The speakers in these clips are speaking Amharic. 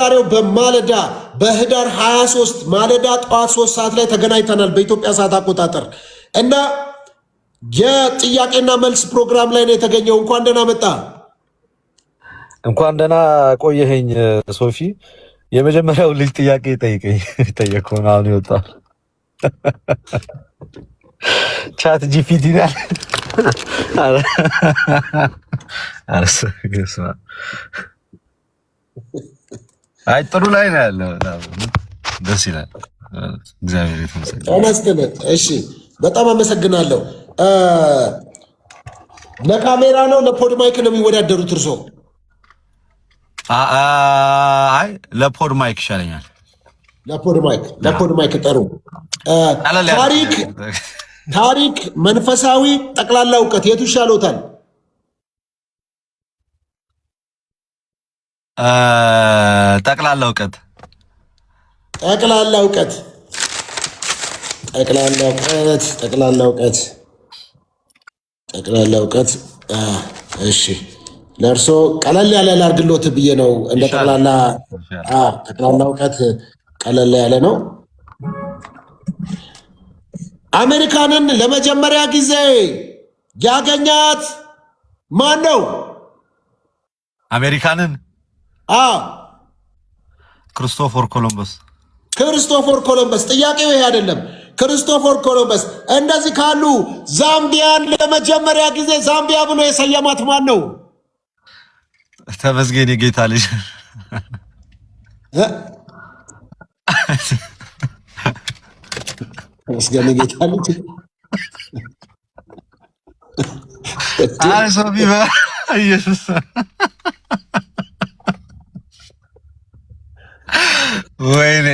ዛሬው በማለዳ በህዳር 23 ማለዳ ጠዋት 3 ሰዓት ላይ ተገናኝተናል በኢትዮጵያ ሰዓት አቆጣጠር እና የጥያቄና መልስ ፕሮግራም ላይ ነው የተገኘው። እንኳን ደህና መጣ። እንኳን ደህና ቆየኸኝ ሶፊ። የመጀመሪያው ልጅ ጥያቄ ጠየቀው ነው አሁን ይወጣል። ቻት ጂፒቲ ላይ አይ ጥሩ ላይ ነው ያለው። ደስ ይላል። እግዚአብሔር ይመስገን። እሺ በጣም አመሰግናለሁ። ለካሜራ ነው ለፖድ ማይክ ነው የሚወዳደሩት እርሶ? አይ ለፖድ ማይክ ይሻለኛል። ለፖድ ማይክ ጠሩ። ታሪክ፣ መንፈሳዊ፣ ጠቅላላ እውቀት የቱ ይሻሎታል? ጠቅላላ እውቀት። እሺ ለእርሶ ቀለል ያለ ላርግሎት ብዬ ነው። እንደ ጠቅላላ እውቀት ቀለል ያለ ነው። አሜሪካንን ለመጀመሪያ ጊዜ ያገኛት ማን ነው? አሜሪካንን ክርስቶፎር ኮሎምበስ። ጥያቄው ይሄ አይደለም። ክርስቶፎር ኮሎምበስ። እንደዚህ ካሉ ዛምቢያን ለመጀመሪያ ጊዜ ዛምቢያ ብሎ የሰየማት ማን ነው? ተመስገን የጌታ ልጅ። ተመስገን የጌታ ልጅ። አይ ሶፊ ኢየሱስ ወይኔ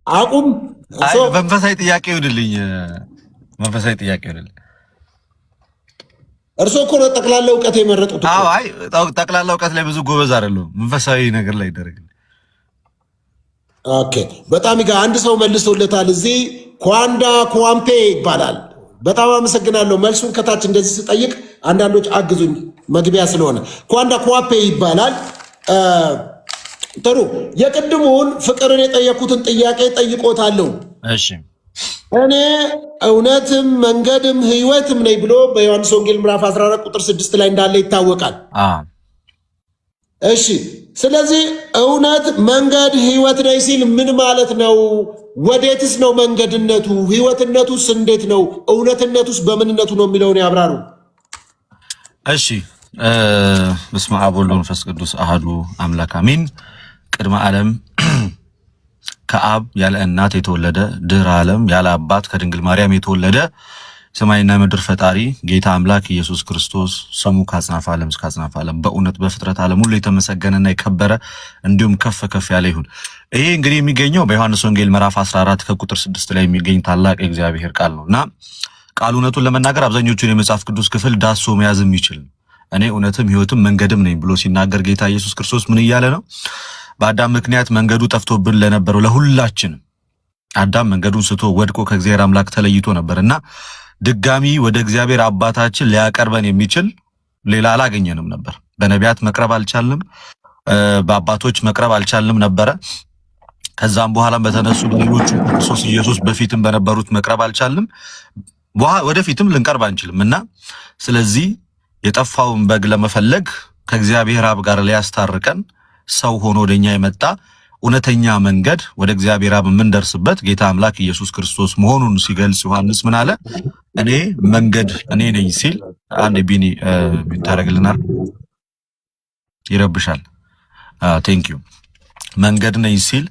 አቁም። መንፈሳዊ ጥያቄ ይሁንልኝ። እርሶ እኮ ነው ጠቅላላ እውቀት የመረጡት። አይ ጠቅላላ እውቀት ላይ ብዙ ጎበዝ አይደለሁም። መንፈሳዊ ነገር ላይ ይደረግልኝ። ኦኬ በጣም አንድ ሰው መልሶለታል። እዚህ ኳንዳ ኩዋምፔ ይባላል። በጣም አመሰግናለሁ። መልሱን ከታች እንደዚህ ስጠይቅ አንዳንዶች አግዙኝ፣ መግቢያ ስለሆነ። ኳንዳ ኩዋምፔ ይባላል። ጥሩ። የቅድሙን ፍቅርን የጠየኩትን ጥያቄ ጠይቆታለሁ። እሺ እኔ እውነትም መንገድም ሕይወትም ነኝ ብሎ በዮሐንስ ወንጌል ምዕራፍ 14 ቁጥር 6 ላይ እንዳለ ይታወቃል። እሺ ስለዚህ እውነት መንገድ ሕይወት ነኝ ሲል ምን ማለት ነው? ወዴትስ ነው መንገድነቱ? ሕይወትነቱስ እንዴት ነው? እውነትነቱስ በምንነቱ ነው የሚለውን ያብራሩ። እሺ በስመ አብ ወወልድ ወመንፈስ ቅዱስ አሐዱ አምላክ አሜን። ቅድመ ዓለም ከአብ ያለ እናት የተወለደ ድህረ ዓለም ያለ አባት ከድንግል ማርያም የተወለደ ሰማይና ምድር ፈጣሪ ጌታ አምላክ ኢየሱስ ክርስቶስ ስሙ ከአጽናፈ ዓለም እስከ አጽናፈ ዓለም በእውነት በፍጥረት ዓለም ሁሉ የተመሰገነና የከበረ እንዲሁም ከፍ ያለ ይሁን። ይሄ እንግዲህ የሚገኘው በዮሐንስ ወንጌል ምዕራፍ 14 ከቁጥር 6 ላይ የሚገኝ ታላቅ የእግዚአብሔር ቃል ነውና ቃሉ እውነቱን ለመናገር አብዛኞቹን የመጽሐፍ ቅዱስ ክፍል ዳሶ መያዝ የሚችል እኔ እውነትም ሕይወትም መንገድም ነኝ ብሎ ሲናገር ጌታ ኢየሱስ ክርስቶስ ምን እያለ ነው? በአዳም ምክንያት መንገዱ ጠፍቶብን ለነበረው ለሁላችንም አዳም መንገዱን ስቶ ወድቆ ከእግዚአብሔር አምላክ ተለይቶ ነበርና ድጋሚ ወደ እግዚአብሔር አባታችን ሊያቀርበን የሚችል ሌላ አላገኘንም ነበር። በነቢያት መቅረብ አልቻልንም፣ በአባቶች መቅረብ አልቻልንም ነበረ። ከዛም በኋላም በተነሱ ሌሎቹ ክርስቶስ ኢየሱስ በፊትም በነበሩት መቅረብ አልቻልንም፣ ወደፊትም ልንቀርብ አንችልም እና ስለዚህ የጠፋውን በግ ለመፈለግ ከእግዚአብሔር አብ ጋር ሊያስታርቀን ሰው ሆኖ ወደኛ የመጣ እውነተኛ መንገድ ወደ እግዚአብሔር አብ የምንደርስበት ጌታ አምላክ ኢየሱስ ክርስቶስ መሆኑን ሲገልጽ ዮሐንስ ምን አለ? እኔ መንገድ እኔ ነኝ ሲል አንድ ቢኒ ይታረግልናል። ይረብሻል። ቴንክ ዩ። መንገድ ነኝ ሲል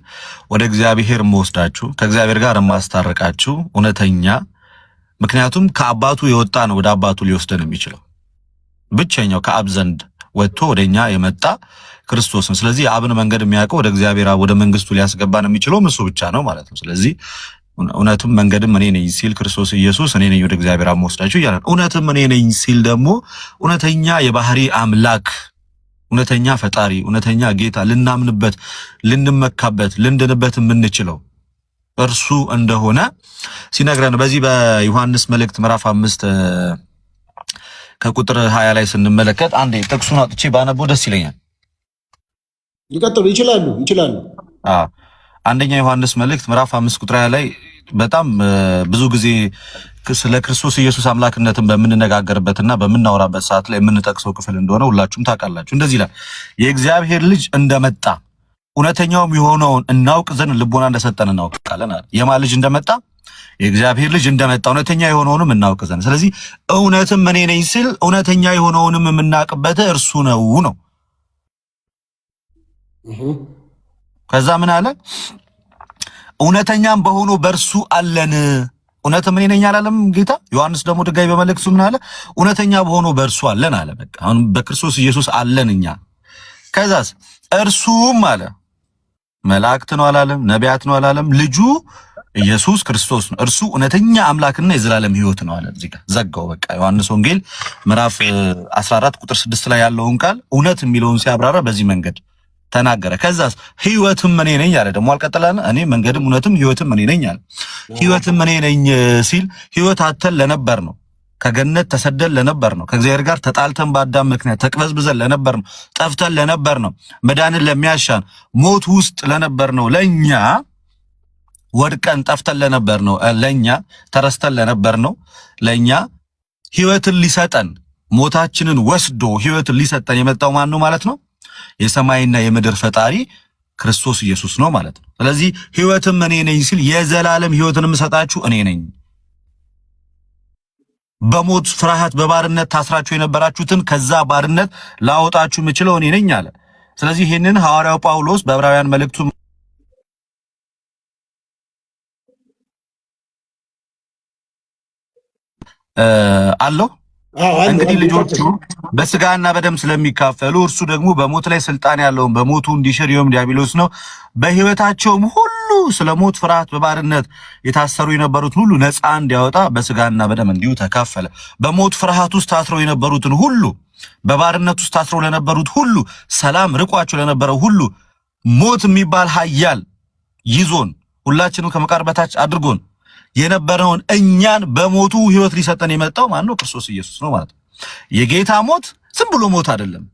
ወደ እግዚአብሔር የምወስዳችሁ ከእግዚአብሔር ጋር የማስታርቃችሁ እውነተኛ፣ ምክንያቱም ከአባቱ የወጣ ነው ወደ አባቱ ሊወስደን የሚችለው ብቸኛው ከአብ ዘንድ ወጥቶ ወደኛ የመጣ ክርስቶስ ነው። ስለዚህ የአብን መንገድ የሚያውቀው ወደ እግዚአብሔር ወደ መንግስቱ ሊያስገባን የሚችለው እሱ ብቻ ነው ማለት ነው። ስለዚህ እውነትም መንገድም እኔ ነኝ ሲል ክርስቶስ ኢየሱስ እኔ ነኝ ወደ እግዚአብሔር አብ የምወስዳችሁ እያለ እውነትም እኔ ነኝ ሲል ደግሞ እውነተኛ የባህሪ አምላክ እውነተኛ ፈጣሪ፣ እውነተኛ ጌታ ልናምንበት፣ ልንመካበት፣ ልንድንበት የምንችለው እርሱ እንደሆነ ሲነግረን በዚህ በዮሐንስ መልእክት ምዕራፍ 5 ከቁጥር 20 ላይ ስንመለከት አንዴ ጥቅሱን አጥቼ ባነበው ደስ ይለኛል። ይቀጥሉ ይችላሉ። አንደኛ ዮሐንስ መልእክት ምዕራፍ 5 ቁጥር 20 ላይ በጣም ብዙ ጊዜ ስለ ክርስቶስ ኢየሱስ አምላክነትን በምንነጋገርበትና በምናወራበት ሰዓት ላይ የምንጠቅሰው ክፍል እንደሆነ ሁላችሁም ታውቃላችሁ። እንደዚህ ይላል፣ የእግዚአብሔር ልጅ እንደመጣ እውነተኛውም የሆነውን እናውቅ ዘንድ ልቦና እንደሰጠን እናውቃለን አለ። የማን ልጅ እንደመጣ? የእግዚአብሔር ልጅ እንደመጣ እውነተኛ የሆነውንም እናውቅ ዘንድ። ስለዚህ እውነትም እኔ ነኝ ሲል እውነተኛ የሆነውንም የምናውቅበት እርሱ ነው። ከዛ ምን አለ? እውነተኛም በሆነው በእርሱ አለን። እውነትም እኔ ነኝ አላለም ጌታ? ዮሐንስ ደግሞ ድጋሚ በመልእክቱ ምን አለ? እውነተኛ በሆነው በእርሱ አለን አለ። በቃ አሁን በክርስቶስ ኢየሱስ አለን እኛ። ከዛስ እርሱም አለ መላእክት ነው አላለም፣ ነቢያት ነው አላለም፣ ልጁ ኢየሱስ ክርስቶስ ነው። እርሱ እውነተኛ አምላክና የዘላለም ሕይወት ነው አለ። እዚህ ጋር ዘጋው። በቃ ዮሐንስ ወንጌል ምዕራፍ 14 ቁጥር 6 ላይ ያለውን ቃል እውነት የሚለውን ሲያብራራ በዚህ መንገድ ተናገረ። ከዛስ ሕይወትም እኔ ነኝ አለ። ደግሞ አልቀጠላነ እኔ መንገድም እውነትም ሕይወትም እኔ ነኝ አለ። ሕይወትም እኔ ነኝ ሲል ሕይወት አተን ለነበር ነው፣ ከገነት ተሰደን ለነበር ነው፣ ከእግዚአብሔር ጋር ተጣልተን በአዳም ምክንያት ተቅበዝብዘን ለነበር ነው፣ ጠፍተን ለነበር ነው፣ መዳንን ለሚያሻን ሞት ውስጥ ለነበር ነው፣ ለኛ ወድቀን ጠፍተን ለነበር ነው፣ ለኛ ተረስተን ለነበር ነው፣ ለኛ ሕይወትን ሊሰጠን ሞታችንን ወስዶ ሕይወትን ሊሰጠን የመጣው ማን ነው ማለት ነው? የሰማይና የምድር ፈጣሪ ክርስቶስ ኢየሱስ ነው ማለት ነው። ስለዚህ ሕይወትም እኔ ነኝ ሲል የዘላለም ሕይወትን የምሰጣችሁ እኔ ነኝ። በሞት ፍርሃት በባርነት ታስራችሁ የነበራችሁትን ከዛ ባርነት ላወጣችሁ የምችለው እኔ ነኝ አለ። ስለዚህ ይህንን ሐዋርያው ጳውሎስ በዕብራውያን መልእክቱ አለው እንግዲህ ልጆቹ በስጋና በደም ስለሚካፈሉ እርሱ ደግሞ በሞት ላይ ስልጣን ያለውን በሞቱ እንዲሽር ይሁን ዲያብሎስ ነው። በሕይወታቸውም ሁሉ ስለ ሞት ፍርሃት በባርነት የታሰሩ የነበሩት ሁሉ ነፃ እንዲያወጣ በስጋና በደም እንዲሁ ተካፈለ። በሞት ፍርሃት ውስጥ ታስረው የነበሩትን ሁሉ፣ በባርነት ውስጥ ታስረው ለነበሩት ሁሉ፣ ሰላም ርቋቸው ለነበረው ሁሉ፣ ሞት የሚባል ኃያል ይዞን ሁላችንም ከመቃብር በታች አድርጎን የነበረውን እኛን በሞቱ ሕይወት ሊሰጠን የመጣው ማን ነው? ክርስቶስ ኢየሱስ ነው ማለት ነው። የጌታ ሞት ዝም ብሎ ሞት አይደለም፣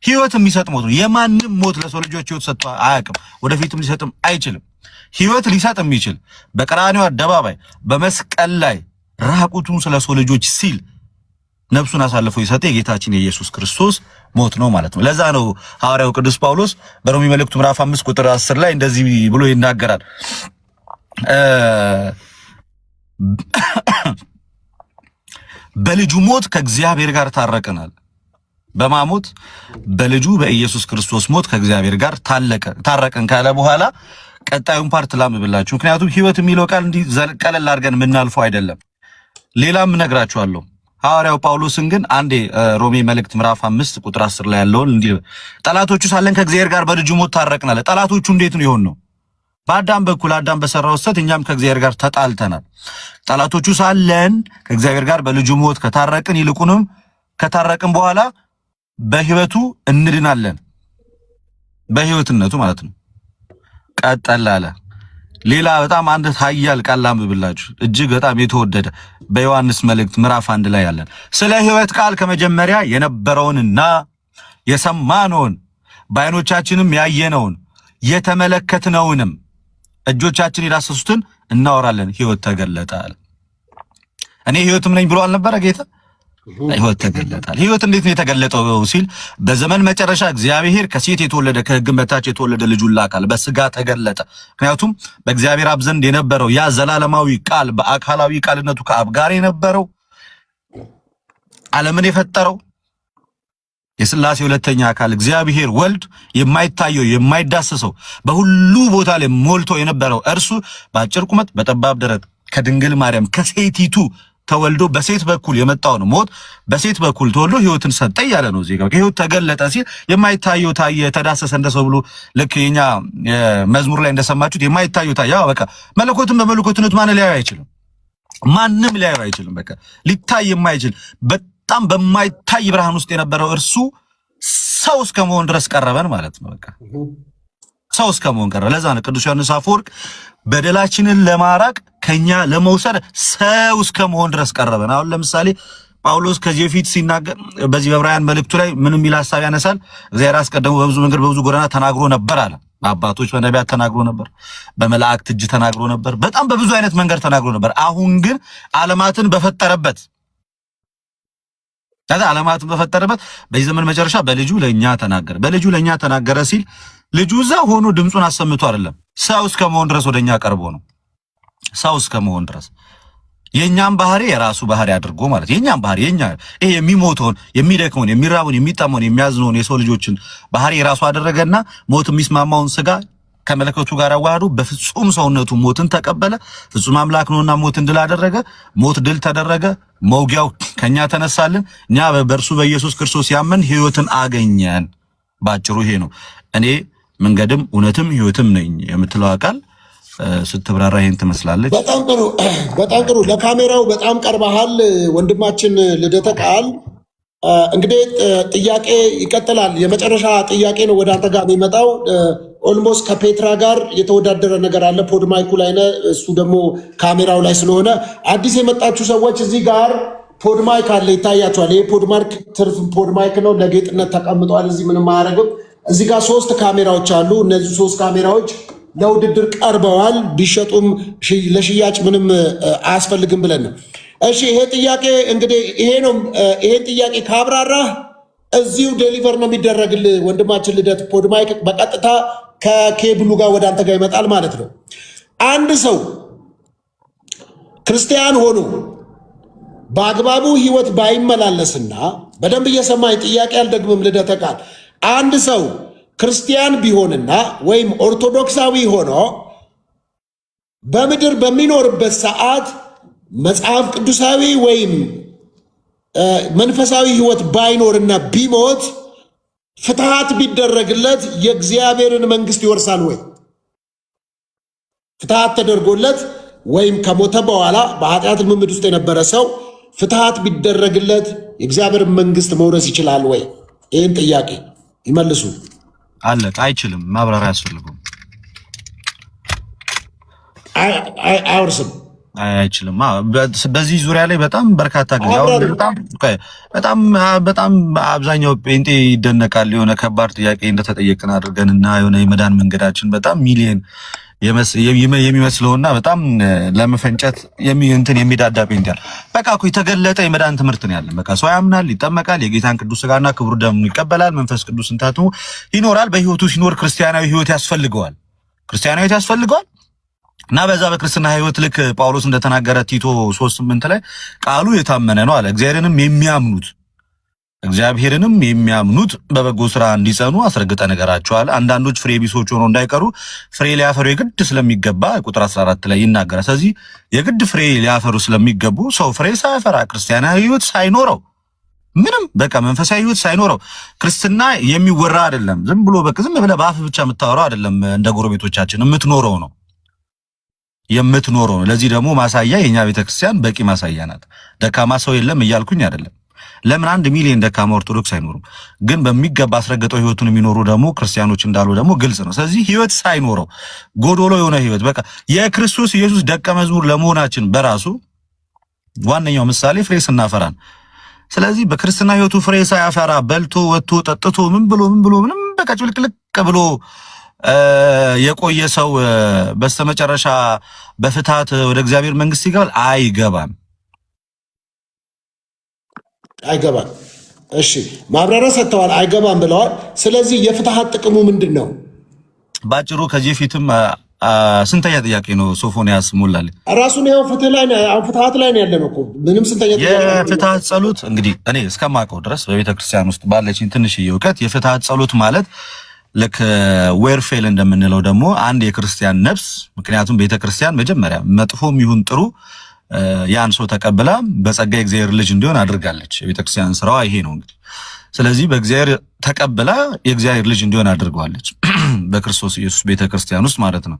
ሕይወት የሚሰጥ ሞት ነው። የማንም ሞት ለሰው ልጆች ሕይወት ሰጥቶ አያውቅም፣ ወደፊትም ሊሰጥም አይችልም። ሕይወት ሊሰጥ የሚችል በቀራንዮ አደባባይ በመስቀል ላይ ራቁቱን ስለ ሰው ልጆች ሲል ነፍሱን አሳልፎ የሰጠ የጌታችን የኢየሱስ ክርስቶስ ሞት ነው ማለት ነው። ለዛ ነው ሐዋርያው ቅዱስ ጳውሎስ በሮሜ መልእክቱ ምዕራፍ 5 ቁጥር 10 ላይ እንደዚህ ብሎ ይናገራል። በልጁ ሞት ከእግዚአብሔር ጋር ታረቀናል። በማሞት በልጁ በኢየሱስ ክርስቶስ ሞት ከእግዚአብሔር ጋር ታረቀን ካለ በኋላ ቀጣዩን ፓርት ላምብላችሁ። ምክንያቱም ሕይወት የሚለው ቃል እንዲህ ቀለል አድርገን የምናልፈው አይደለም። ሌላም እነግራችኋለሁ። ሐዋርያው ጳውሎስን ግን አንዴ ሮሜ መልእክት ምዕራፍ 5 ቁጥር 10 ላይ ያለውን እንዲህ ጠላቶቹ ሳለን ከእግዚአብሔር ጋር በልጁ ሞት ታረቅናል። ጠላቶቹ እንዴት ነው የሆነው? በአዳም በኩል አዳም በሰራው ስህተት እኛም ከእግዚአብሔር ጋር ተጣልተናል። ጠላቶቹ ሳለን ከእግዚአብሔር ጋር በልጁ ሞት ከታረቅን፣ ይልቁንም ከታረቅን በኋላ በሕይወቱ እንድናለን። በሕይወትነቱ ማለት ነው። ቀጠል አለ። ሌላ በጣም አንድ ኃያል ቃል ላንብብላችሁ፣ እጅግ በጣም የተወደደ በዮሐንስ መልእክት ምዕራፍ 1 ላይ ያለን ስለ ሕይወት ቃል ከመጀመሪያ የነበረውንና የሰማነውን በዓይኖቻችንም ያየነውን የተመለከትነውንም እጆቻችን የዳሰሱትን እናወራለን። ሕይወት ተገለጠ አለ። እኔ ሕይወትም ነኝ ብሎ አልነበረ ጌታ? ሕይወት ተገለጠ። ሕይወት እንዴት ነው የተገለጠው ሲል በዘመን መጨረሻ እግዚአብሔር ከሴት የተወለደ ከሕግም በታች የተወለደ ልጁን ላካል፣ በስጋ ተገለጠ። ምክንያቱም በእግዚአብሔር አብ ዘንድ የነበረው ያ ዘላለማዊ ቃል በአካላዊ ቃልነቱ ከአብ ጋር የነበረው ዓለምን የፈጠረው የሥላሴ ሁለተኛ አካል እግዚአብሔር ወልድ የማይታየው የማይዳሰሰው በሁሉ ቦታ ላይ ሞልቶ የነበረው እርሱ በአጭር ቁመት በጠባብ ደረት ከድንግል ማርያም ከሴቲቱ ተወልዶ በሴት በኩል የመጣውን ሞት በሴት በኩል ተወልዶ ሕይወትን ሰጠ እያለ ነው። እዚህ ጋር ሕይወት ተገለጠ ሲል የማይታየው ታየ፣ ተዳሰሰ እንደሰው ብሎ ልክ የኛ መዝሙር ላይ እንደሰማችሁት የማይታየው ታየ። በቃ መለኮትን በመለኮትነቱ ማን ሊያዩ አይችልም፣ ማንም ሊያዩ አይችልም። በቃ ሊታይ የማይችል በጣም በማይታይ ብርሃን ውስጥ የነበረው እርሱ ሰው እስከ መሆን ድረስ ቀረበን ማለት ነው። በቃ ሰው እስከ መሆን ቀረበ። ለዛ ነው ቅዱስ ዮሐንስ አፈወርቅ በደላችንን ለማራቅ ከኛ ለመውሰድ ሰው እስከ መሆን ድረስ ቀረበን። አሁን ለምሳሌ ጳውሎስ ከዚህ በፊት ሲናገር በዚህ በዕብራውያን መልእክቱ ላይ ምን የሚል ሐሳብ ያነሳል? እግዚአብሔር አስቀድሞ በብዙ መንገድ በብዙ ጎዳና ተናግሮ ነበር አለ። በአባቶች በነቢያት ተናግሮ ነበር፣ በመላእክት እጅ ተናግሮ ነበር፣ በጣም በብዙ አይነት መንገድ ተናግሮ ነበር። አሁን ግን ዓለማትን በፈጠረበት በዚህ ዘመን መጨረሻ በልጁ ለኛ ተናገረ። በልጁ ለኛ ተናገረ ሲል ልጁ እዛ ሆኖ ድምፁን አሰምቶ አይደለም፣ ሰው እስከ መሆን ድረስ ወደኛ ቀርቦ ነው። ሰው እስከ መሆን ድረስ የኛም ባህሪ የራሱ ባህሪ አድርጎ ማለት የኛም ባህሪ የኛ ይሄ የሚሞተውን የሚደክመውን የሚራቡን የሚጣመውን የሚያዝነውን የሰው ልጆችን ባህሪ የራሱ አደረገና ሞት የሚስማማውን ስጋ ከመለኮቱ ጋር አዋህዶ በፍጹም ሰውነቱ ሞትን ተቀበለ። ፍጹም አምላክ ነውና ሞትን ድል አደረገ። ሞት ድል ተደረገ። መውጊያው ከኛ ተነሳልን። እኛ በእርሱ በኢየሱስ ክርስቶስ ያመን ሕይወትን አገኘን። ባጭሩ ይሄ ነው። እኔ መንገድም እውነትም ሕይወትም ነኝ የምትለው ቃል ስትብራራ ይሄን ትመስላለች። በጣም ጥሩ። ለካሜራው በጣም ቀርበሃል ወንድማችን ልደተ ቃል። እንግዲህ ጥያቄ ይቀጥላል። የመጨረሻ ጥያቄ ነው ወደ አንተ ጋር የሚመጣው። ኦልሞስት ከፔትራ ጋር የተወዳደረ ነገር አለ። ፖድማይኩ ላይ ነህ፣ እሱ ደግሞ ካሜራው ላይ ስለሆነ አዲስ የመጣችሁ ሰዎች እዚህ ጋር ፖድማይክ አለ፣ ይታያችኋል። ይሄ ፖድማይክ ትርፍ ፖድማይክ ነው፣ ለጌጥነት ተቀምጧል። እዚህ ምንም አያደርግም። እዚህ ጋር 3 ካሜራዎች አሉ። እነዚህ 3 ካሜራዎች ለውድድር ቀርበዋል። ቢሸጡም ለሽያጭ ምንም አያስፈልግም ብለን ነው። እሺ ይሄ ጥያቄ እንግዲህ ይሄ ነው። ይሄን ጥያቄ ካብራራህ እዚሁ ዴሊቨር ነው የሚደረግልህ ወንድማችን ልደት። ፖድማይክ በቀጥታ ከኬብሉ ጋር ወደ አንተ ጋር ይመጣል ማለት ነው። አንድ ሰው ክርስቲያን ሆኖ በአግባቡ ህይወት ባይመላለስና በደንብ እየሰማኝ ጥያቄ አልደግምም ልደተ ቃል። አንድ ሰው ክርስቲያን ቢሆንና ወይም ኦርቶዶክሳዊ ሆኖ በምድር በሚኖርበት ሰዓት መጽሐፍ ቅዱሳዊ ወይም መንፈሳዊ ህይወት ባይኖርና ቢሞት ፍትሃት ቢደረግለት የእግዚአብሔርን መንግስት ይወርሳል ወይ? ፍትሃት ተደርጎለት ወይም ከሞተ በኋላ በኃጢአት ልምምድ ውስጥ የነበረ ሰው ፍትሃት ቢደረግለት የእግዚአብሔርን መንግስት መውረስ ይችላል ወይ? ይህን ጥያቄ ይመልሱ። አለቅ አይችልም። ማብራሪያ ያስፈልገው። አይወርስም፣ አይችልም። በዚህ ዙሪያ ላይ በጣም በርካታ ጊዜ በጣም አብዛኛው ጴንጤ ይደነቃል። የሆነ ከባድ ጥያቄ እንደተጠየቅን አድርገንና የሆነ የመዳን መንገዳችን በጣም ሚሊየን የሚመስለውና በጣም ለመፈንጨት እንትን የሚዳዳ ጴንጤ ያለ በቃ እኮ የተገለጠ የመዳን ትምህርት ነው ያለን። በቃ ሰው ያምናል፣ ይጠመቃል፣ የጌታን ቅዱስ ሥጋና ክቡር ደሙን ይቀበላል፣ መንፈስ ቅዱስን ታትሞ ይኖራል። በህይወቱ ሲኖር ክርስቲያናዊ ህይወት ያስፈልገዋል። እና በዛ በክርስትና ህይወት ልክ ጳውሎስ እንደተናገረ ቲቶ 3:8 ላይ ቃሉ የታመነ ነው አለ። እግዚአብሔርንም የሚያምኑት በበጎ ስራ እንዲጸኑ አስረግጠ ነገራቸዋል። አንዳንዶች ፍሬ ቢሶች ሆነው እንዳይቀሩ ፍሬ ሊያፈሩ የግድ ስለሚገባ ቁጥር 14 ላይ ይናገራል። ስለዚህ የግድ ፍሬ ሊያፈሩ ስለሚገቡ ሰው ፍሬ ሳያፈራ ክርስቲያናዊ ህይወት ሳይኖረው ምንም በቃ መንፈሳዊ ህይወት ሳይኖረው ክርስትና የሚወራ አይደለም። ዝም ብለህ በአፍ ብቻ የምታወራው አይደለም። እንደ ጎረቤቶቻችን የምትኖረው ነው። ለዚህ ደግሞ ማሳያ የኛ ቤተክርስቲያን በቂ ማሳያ ናት። ደካማ ሰው የለም እያልኩኝ አይደለም። ለምን 1 ሚሊዮን ደካማ ኦርቶዶክስ አይኖሩም? ግን በሚገባ አስረግጠው ህይወቱን የሚኖሩ ደግሞ ክርስቲያኖች እንዳሉ ደግሞ ግልጽ ነው። ስለዚህ ህይወት ሳይኖረው ጎዶሎ የሆነ ህይወት በቃ የክርስቶስ ኢየሱስ ደቀ መዝሙር ለመሆናችን በራሱ ዋነኛው ምሳሌ ፍሬ ስናፈራን። ስለዚህ በክርስትና ህይወቱ ፍሬ ሳያፈራ በልቶ ወጥቶ ጠጥቶ ምን ብሎ ምንም በቃ ጭልቅልቅ ብሎ የቆየ ሰው በስተመጨረሻ በፍትሃት ወደ እግዚአብሔር መንግስት ይገባል? አይገባም። እሺ ማብራሪያ ሰጥተዋል። አይገባም ብለዋል። ስለዚህ የፍትሃት ጥቅሙ ምንድን ነው? ባጭሩ ከዚህ ፊትም ስንተኛ ጥያቄ ነው ሶፎንያስ ሞላልኝ? ራሱን ያው ፍትሃት ላይ ነው ያለነው እኮ ምንም ስንተኛ ጥያቄ የፍትሃት ጸሎት እንግዲህ እኔ እስከማውቀው ድረስ በቤተክርስቲያን ውስጥ ባለችኝ ትንሽዬ እውቀት የፍትሃት ጸሎት ማለት ልክ ዌርፌል እንደምንለው ደግሞ አንድ የክርስቲያን ነፍስ፣ ምክንያቱም ቤተክርስቲያን መጀመሪያ መጥፎም ይሁን ጥሩ ያን ሰው ተቀብላ በጸጋ የእግዚአብሔር ልጅ እንዲሆን አድርጋለች። የቤተክርስቲያን ስራዋ ይሄ ነው እንግዲህ። ስለዚህ በእግዚአብሔር ተቀብላ የእግዚአብሔር ልጅ እንዲሆን አድርገዋለች በክርስቶስ ኢየሱስ ቤተክርስቲያን ውስጥ ማለት ነው።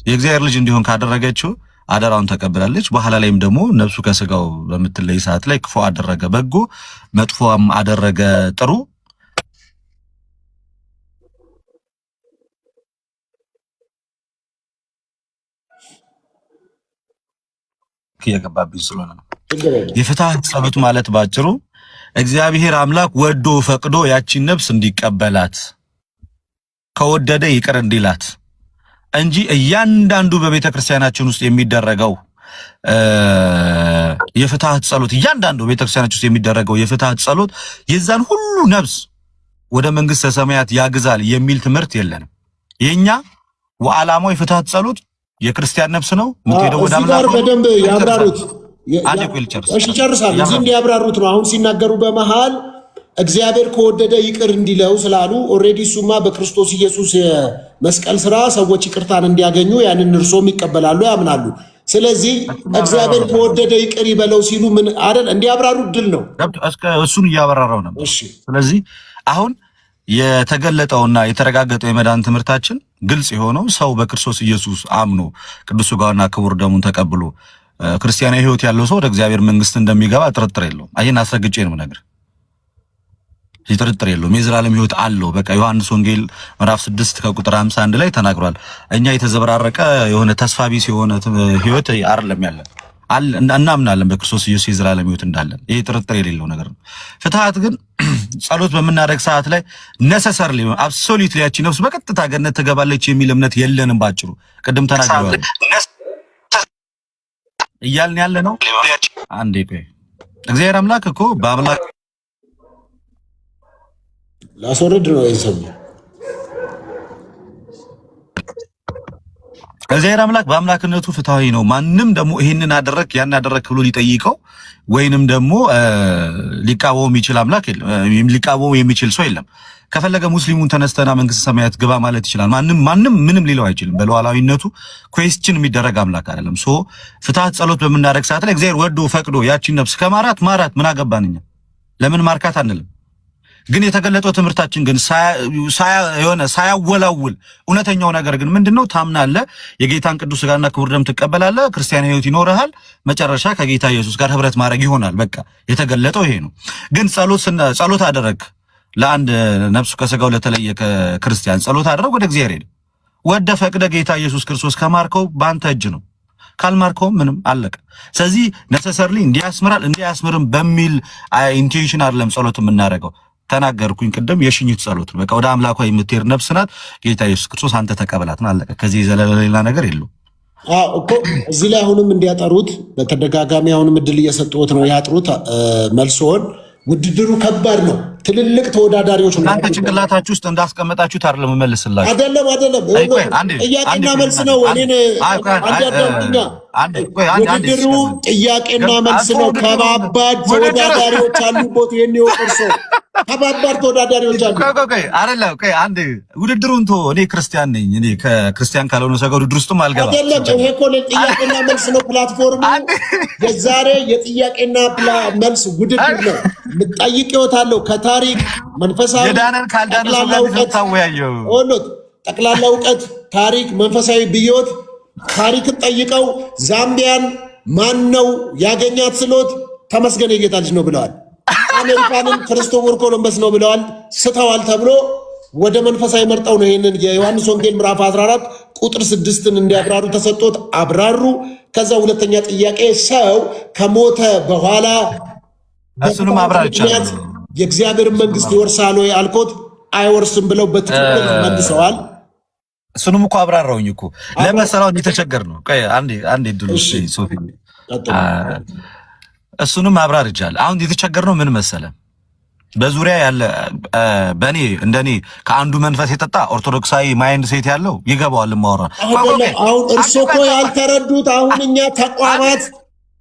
የእግዚአብሔር ልጅ እንዲሆን ካደረገችው አደራውን ተቀብላለች። በኋላ ላይም ደግሞ ነፍሱ ከስጋው በምትለይ ሰዓት ላይ ክፉ አደረገ በጎ፣ መጥፎም አደረገ ጥሩ የገባብኝ ስለሆነ ነው። የፍትሐት ጸሎት ማለት ባጭሩ እግዚአብሔር አምላክ ወዶ ፈቅዶ ያቺን ነፍስ እንዲቀበላት ከወደደ ይቅር እንዲላት እንጂ እያንዳንዱ በቤተ ክርስቲያናችን ውስጥ የሚደረገው የፍትሐት ጸሎት እያንዳንዱ ቤተ ክርስቲያናችን ውስጥ የሚደረገው የፍትሐት ጸሎት የዛን ሁሉ ነፍስ ወደ መንግስተ ሰማያት ያግዛል የሚል ትምህርት የለንም። የኛ ወዓላማው የፍትሐት ጸሎት የክርስቲያን ነፍስ ነው የምትሄደው ወደ አምላክ በደንብ ያብራሩት። እሺ ጨርሳለሁ። እዚህ እንዲያብራሩት ነው አሁን ሲናገሩ በመሃል እግዚአብሔር ከወደደ ይቅር እንዲለው ስላሉ ኦሬዲ እሱማ በክርስቶስ ኢየሱስ የመስቀል ስራ ሰዎች ይቅርታን እንዲያገኙ ያንን እርሶም ይቀበላሉ ያምናሉ። ስለዚህ እግዚአብሔር ከወደደ ይቅር ይበለው ሲሉ ምን አይደል እንዲያብራሩ ድል ነው። እሱን እያበራራው ነበር። ስለዚህ አሁን የተገለጠውና የተረጋገጠው የመዳን ትምህርታችን ግልጽ የሆነው ሰው በክርስቶስ ኢየሱስ አምኖ ቅዱስ ሥጋውና ክቡር ደሙን ተቀብሎ ክርስቲያናዊ ሕይወት ያለው ሰው ወደ እግዚአብሔር መንግስት እንደሚገባ ጥርጥር የለውም። ይሄን አስረግጬ ነው ነገር ጥርጥር የለውም። የዘላለም ሕይወት አለው። በቃ ዮሐንስ ወንጌል ምዕራፍ 6 ከቁጥር 51 ላይ ተናግሯል። እኛ የተዘበራረቀ የሆነ ተስፋ ቢስ የሆነ ሕይወት አይደለም ያለን እናምናለን በክርስቶስ ኢየሱስ የዘላለም ሕይወት እንዳለን። ይሄ ጥርጥር የሌለው ነገር ነው። ፍትሐት ግን ጸሎት በምናደርግ ሰዓት ላይ ነሰሰርሊ አብሶሉትሊ ያቺ ነፍስ በቀጥታ ገነት ትገባለች የሚል እምነት የለንም። ባጭሩ ቅድም ተናግረዋል እያልን ያለ ነው። አንዴ ቆይ እግዚአብሔር አምላክ እኮ በአምላክ ላስወርድ ነው ይሰሙ እግዚአብሔር አምላክ በአምላክነቱ ፍትሃዊ ነው። ማንም ደግሞ ይሄንን አደረክ ያን አደረክ ብሎ ሊጠይቀው ወይንም ደግሞ ሊቃወም የሚችል አምላክ የለም። ሊቃወም የሚችል ሰው የለም። ከፈለገ ሙስሊሙን ተነስተና መንግስተ ሰማያት ግባ ማለት ይችላል። ማንም ምንም ሊለው አይችልም። በሉዓላዊነቱ ኩዌስችን የሚደረግ አምላክ አይደለም። ሶ ፍትሐት ጸሎት በምናደርግ ሰዓት ላይ እግዚአብሔር ወዶ ፈቅዶ ያቺን ነፍስ ከማራት ምን አገባንኛ? ለምን ማርካት አንልም? ግን የተገለጠው ትምህርታችን ግን ሳያወላውል እውነተኛው ነገር ግን ምንድነው? ታምናለህ፣ የጌታን ቅዱስ ሥጋና ክቡር ደም ትቀበላለህ፣ ክርስቲያን ሕይወት ይኖርሃል፣ መጨረሻ ከጌታ ኢየሱስ ጋር ህብረት ማድረግ ይሆናል። በቃ የተገለጠው ይሄ ነው። ግን ጸሎት አደረግ ለአንድ ነፍሱ ከሥጋው ለተለየ ክርስቲያን ጸሎት አደረግ ወደ እግዚአብሔር ሄደ ወደ ፈቅደ ጌታ ኢየሱስ ክርስቶስ ከማርከው በአንተ እጅ ነው። ካልማርከው ምንም አለቀ። ስለዚህ ነሰሰርሊ እንዲያስምርም በሚል ኢንቴንሽን አይደለም ጸሎት የምናደርገው። ተናገርኩኝ ቅድም የሽኝት ጸሎት ነው። በቃ ወደ አምላኳ የምትሄድ ነፍስ ናት። ጌታ ኢየሱስ ክርስቶስ አንተ ተቀበላት ነው፣ አለቀ። ከዚህ የዘለለ ነገር የለው እኮ። እዚህ ላይ አሁንም እንዲያጠሩት በተደጋጋሚ አሁንም እድል እየሰጡት ነው። ያጥሩት መልሶን። ውድድሩ ከባድ ነው። ትልልቅ ተወዳዳሪዎች ነው። እናንተ ጭንቅላታችሁ ውስጥ እንዳስቀመጣችሁት አይደለም መልስላችሁ። አይደለም ጥያቄና መልስ ነው። ውድድሩ ጥያቄና መልስ ነው። ከባባድ ተወዳዳሪዎች አሉበት። ይሄን ይወቅርሶ ከባባድ ተወዳዳሪዎች አሉ። አንዴ ውድድሩን እኔ ክርስቲያን ነኝ። እኔ ከክርስቲያን ካልሆነ ሰው ጋር ውድድር ውስጥም አልገባም። አይደለም ይሄ እኮ ጥያቄና መልስ ነው። ፕላትፎርሙ የዛሬ የጥያቄና መልስ ውድድር ነው። ምጠይቅ ይወታለሁ ከታሪክ መንፈሳዊ የዳነን ካልዳነ ሰው ጋር ታወያየው ጠቅላላ እውቀት፣ ታሪክ፣ መንፈሳዊ ብዮት ታሪክን ጠይቀው ዛምቢያን ማን ነው ያገኛት ስሎት ተመስገን የጌታ ልጅ ነው ብለዋል። አሜሪካንን ክርስቶፈር ኮሎምበስ ነው ብለዋል። ስተዋል ተብሎ ወደ መንፈሳዊ መርጠው ነው ይሄንን የዮሐንስ ወንጌል ምዕራፍ 14 ቁጥር 6ን እንዲያብራሩ ተሰጥቶት አብራሩ። ከዛ ሁለተኛ ጥያቄ ሰው ከሞተ በኋላ እሱንም አብራር ይቻላል የእግዚአብሔር መንግስት ይወርሳል ወይ አልኮት አይወርስም ብለው በትክክል መልሰዋል። እሱንም እኮ አብራራውኝ እኮ ለመሰላው እንዲተቸገር ነው። ቆይ አንዴ ድሉስ ሶፊ እሱንም አብራር ይቻላል። አሁን የተቸገር ነው ምን መሰለ፣ በዙሪያ ያለ በኔ እንደኔ ከአንዱ መንፈስ የጠጣ ኦርቶዶክሳዊ ማይንድ ሴት ያለው ይገባዋል። ማወራ አሁን እርሶ እኮ ያልተረዱት አሁን እኛ ተቋማት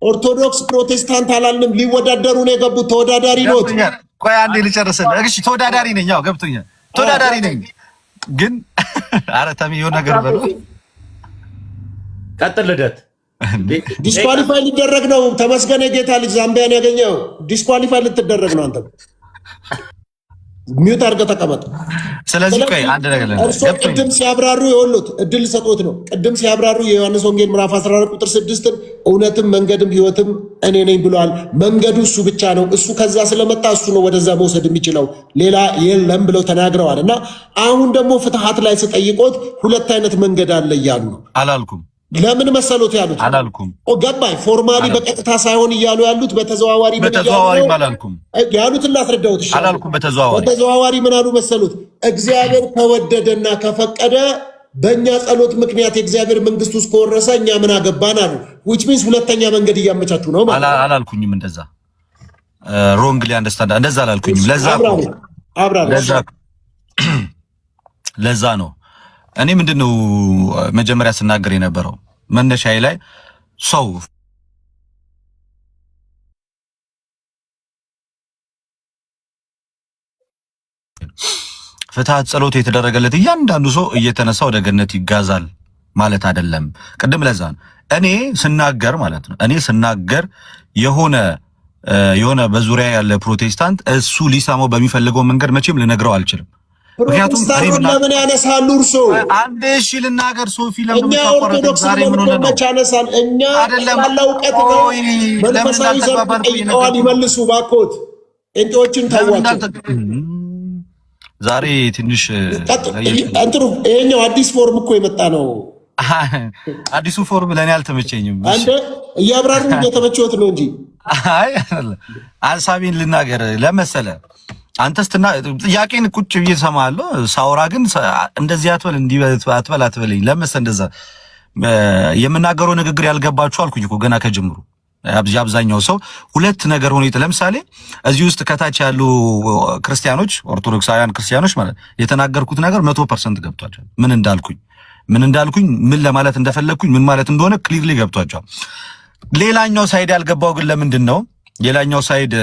ኦርቶዶክስ ፕሮቴስታንት አላልንም፣ ሊወዳደሩ ነው የገቡት። ተወዳዳሪ ነው። ቆይ አንዴ ልጨርስልህ። እሺ ተወዳዳሪ ነኝ፣ ያው ገብቶኛል፣ ተወዳዳሪ ነኝ። ግን ኧረ ተሚ የሆነ ነገር በሉ። ቀጥል ልደት። ዲስኳሊፋይ ሊደረግ ነው። ተመስገን የጌታ ልጅ ዛምቢያን ያገኘው ዲስኳሊፋይ ልትደረግ ነው። አንተ ሚውት አድርገህ ተቀመጥ። ስለዚህ ቆይ አንድ ነገር እርሶ ቅድም ሲያብራሩ የወሉት እድል ሰጦት ነው። ቅድም ሲያብራሩ የዮሐንስ ወንጌል ምዕራፍ 14 ቁጥር 6 እውነትም መንገድም ሕይወትም እኔ ነኝ ብለዋል። መንገዱ እሱ ብቻ ነው። እሱ ከዛ ስለመጣ እሱ ነው ወደዛ መውሰድ የሚችለው ሌላ የለም ብለው ተናግረዋል። እና አሁን ደግሞ ፍትሐት ላይ ስጠይቆት ሁለት አይነት መንገድ አለ እያሉ ነው። አላልኩም። ለምን መሰሎት ያሉት? አላልኩም። ገባኝ። ፎርማሊ በቀጥታ ሳይሆን እያሉ ያሉት በተዘዋዋሪ አላልኩም ያሉትን ላስረዳሁት ይሻላል። አላልኩም። በተዘዋዋሪ ምን አሉ መሰሉት? እግዚአብሔር ከወደደና ከፈቀደ በእኛ ጸሎት ምክንያት የእግዚአብሔር መንግስት ውስጥ ከወረሰ እኛ ምን አገባን አሉ። ዊች ሚንስ ሁለተኛ መንገድ እያመቻቹ ነው ማለት። አላልኩኝም። እንደዛ ሮንግሊ አንደርስታንድ እንደዛ አላልኩኝም። ለዛ ነው እኔ ምንድነው መጀመሪያ ስናገር የነበረው መነሻዬ ላይ ሰው ፍትሐት ጸሎት የተደረገለት እያንዳንዱ ሰው እየተነሳ ወደ ገነት ይጋዛል ማለት አይደለም። ቅድም ለዛ እኔ ስናገር ማለት ነው። እኔ ስናገር የሆነ በዙሪያ ያለ ፕሮቴስታንት እሱ ሊሰማው በሚፈልገው መንገድ መቼም ልነግረው አልችልም። ምክንያቱም ለምን ያነሳሉ? እርሶ አንዴ እሺ ልናገር። ሶፊ ለምን ኦርቶዶክስ ዛሬ ምን ሆነ ነው ያነሳል? እኛ ያለው ዕውቀት ነው። መንፈሳዊ ዘርፍ ጠይቀዋል፣ ይመልሱ ባኮት። ጴንጤዎችን ታዋቸው ዛሬ ትንሽ እንትሩ ይሄኛው አዲስ ፎርም እኮ የመጣ ነው። አዲሱ ፎርም ለኔ አልተመቸኝም። አንዴ እያብራሩ እየተመቸውት ነው እንጂ አይ አንሳቢን ልናገር ለመሰለ አንተስትና ጥያቄን ቁጭ ብዬ ሰማለሁ። ሳውራ ግን እንደዚህ አትበል እንዲህ አትበለኝ ለመሰለ እንደዛ የምናገረው ንግግር ያልገባችሁ አልኩኝ እኮ ገና ከጅምሩ። አብዛኛው ሰው ሁለት ነገር ሆኖ ለምሳሌ እዚህ ውስጥ ከታች ያሉ ክርስቲያኖች ኦርቶዶክሳውያን ክርስቲያኖች ማለት የተናገርኩት ነገር 100% ገብቷቸዋል። ምን እንዳልኩኝ ምን ለማለት እንደፈለግኩኝ ምን ማለት እንደሆነ ክሊርሊ ገብቷቸዋል። ሌላኛው ሳይድ ያልገባው ግን ለምንድን ነው? ሌላኛው ሳይድ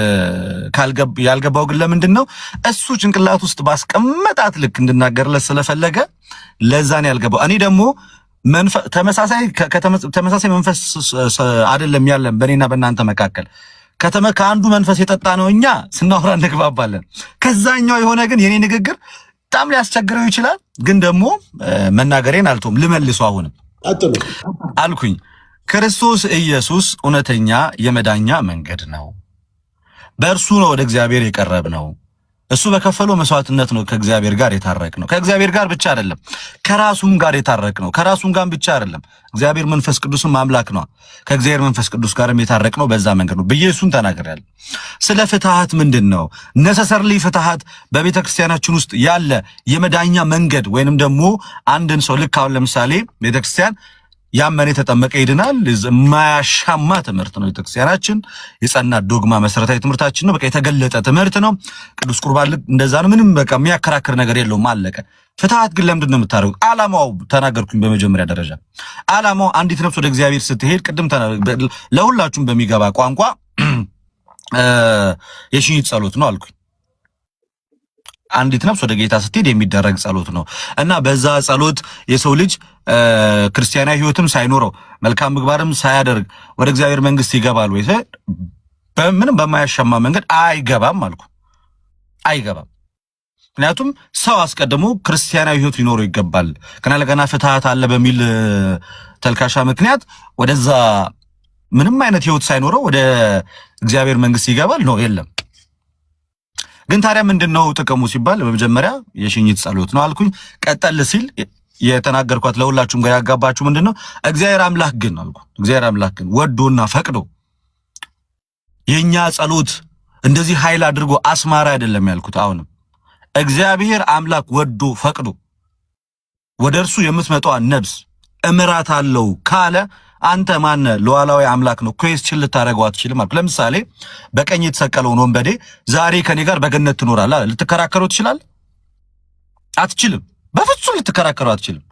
ያልገባው ግን ለምንድን ነው? እሱ ጭንቅላት ውስጥ ባስቀመጣት ልክ እንድናገርለት ስለፈለገ ለዛን ያልገባው። እኔ ደግሞ ተመሳሳይ መንፈስ አይደለም ያለን በእኔና በእናንተ መካከል። ከአንዱ መንፈስ የጠጣ ነው እኛ ስናወራ እንግባባለን። ከዛኛው የሆነ ግን የኔ ንግግር በጣም ሊያስቸግረው ይችላል። ግን ደግሞ መናገሬን አልቶም ልመልሱ አሁንም አልኩኝ። ክርስቶስ ኢየሱስ እውነተኛ የመዳኛ መንገድ ነው። በእርሱ ነው ወደ እግዚአብሔር የቀረብ ነው። እሱ በከፈለው መስዋዕትነት ነው ከእግዚአብሔር ጋር የታረቅ ነው። ከእግዚአብሔር ጋር ብቻ አይደለም ከራሱም ጋር የታረቅ ነው። ከራሱም ጋር ብቻ አይደለም እግዚአብሔር መንፈስ ቅዱስም አምላክ ነው። ከእግዚአብሔር መንፈስ ቅዱስ ጋርም የታረቅ ነው። በዛ መንገድ ነው ብዬ እሱን ተናግሬያለሁ። ስለ ፍትሐት ምንድን ነው ነሰሰርሊ ፍትሐት በቤተ ክርስቲያናችን ውስጥ ያለ የመዳኛ መንገድ ወይንም ደግሞ አንድን ሰው ልክ አሁን ለምሳሌ ቤተ ክርስቲያን ያመነ የተጠመቀ ይድናል የማያሻማ ትምህርት ነው። ቤተክርስቲያናችን የጸና ዶግማ መሰረታዊ ትምህርታችን ነው። በቃ የተገለጠ ትምህርት ነው። ቅዱስ ቁርባን እንደዛ ነው። ምንም በቃ የሚያከራክር ነገር የለውም። አለቀ። ፍትሐት ግን ለምንድን ነው የምታደርጉት? ዓላማው ተናገርኩኝ። በመጀመሪያ ደረጃ ዓላማው አንዲት ነፍስ ወደ እግዚአብሔር ስትሄድ ቅድም ለሁላችሁም በሚገባ ቋንቋ የሽኝት ጸሎት ነው አልኩኝ። አንዲት ነፍስ ወደ ጌታ ስትሄድ የሚደረግ ጸሎት ነው እና በዛ ጸሎት የሰው ልጅ ክርስቲያናዊ ሕይወትም ሳይኖረው መልካም ምግባርም ሳያደርግ ወደ እግዚአብሔር መንግስት ይገባል ወይ? በምንም በማያሻማ መንገድ አይገባም አልኩ። አይገባም። ምክንያቱም ሰው አስቀድሞ ክርስቲያናዊ ሕይወት ሊኖረው ይገባል። ከናለገና ፍትሐት አለ በሚል ተልካሻ ምክንያት ወደዛ ምንም አይነት ሕይወት ሳይኖረው ወደ እግዚአብሔር መንግስት ይገባል ነው? የለም። ግን ታዲያ ምንድነው ጥቅሙ ሲባል በመጀመሪያ የሽኝት ጸሎት ነው አልኩኝ። ቀጠል ሲል የተናገርኳት ለሁላችሁም ጋር ያጋባችሁ ምንድነው እግዚአብሔር አምላክ ግን አልኩ። እግዚአብሔር አምላክ ግን ወዶና ፈቅዶ የኛ ጸሎት እንደዚህ ኃይል አድርጎ አስማራ አይደለም ያልኩት። አሁንም እግዚአብሔር አምላክ ወዶ ፈቅዶ ወደ እርሱ የምትመጣው ነፍስ እምራት አለው ካለ አንተ ማነ ሉዓላዊ አምላክ ነው ኩዌስችን ልታረጋው አትችልም ማለት። ለምሳሌ በቀኝ የተሰቀለውን ወንበዴ ዛሬ ከኔ ጋር በገነት ትኖራለህ አለ። ልትከራከረው ትችላለህ? አትችልም። በፍጹም ልትከራከረው አትችልም።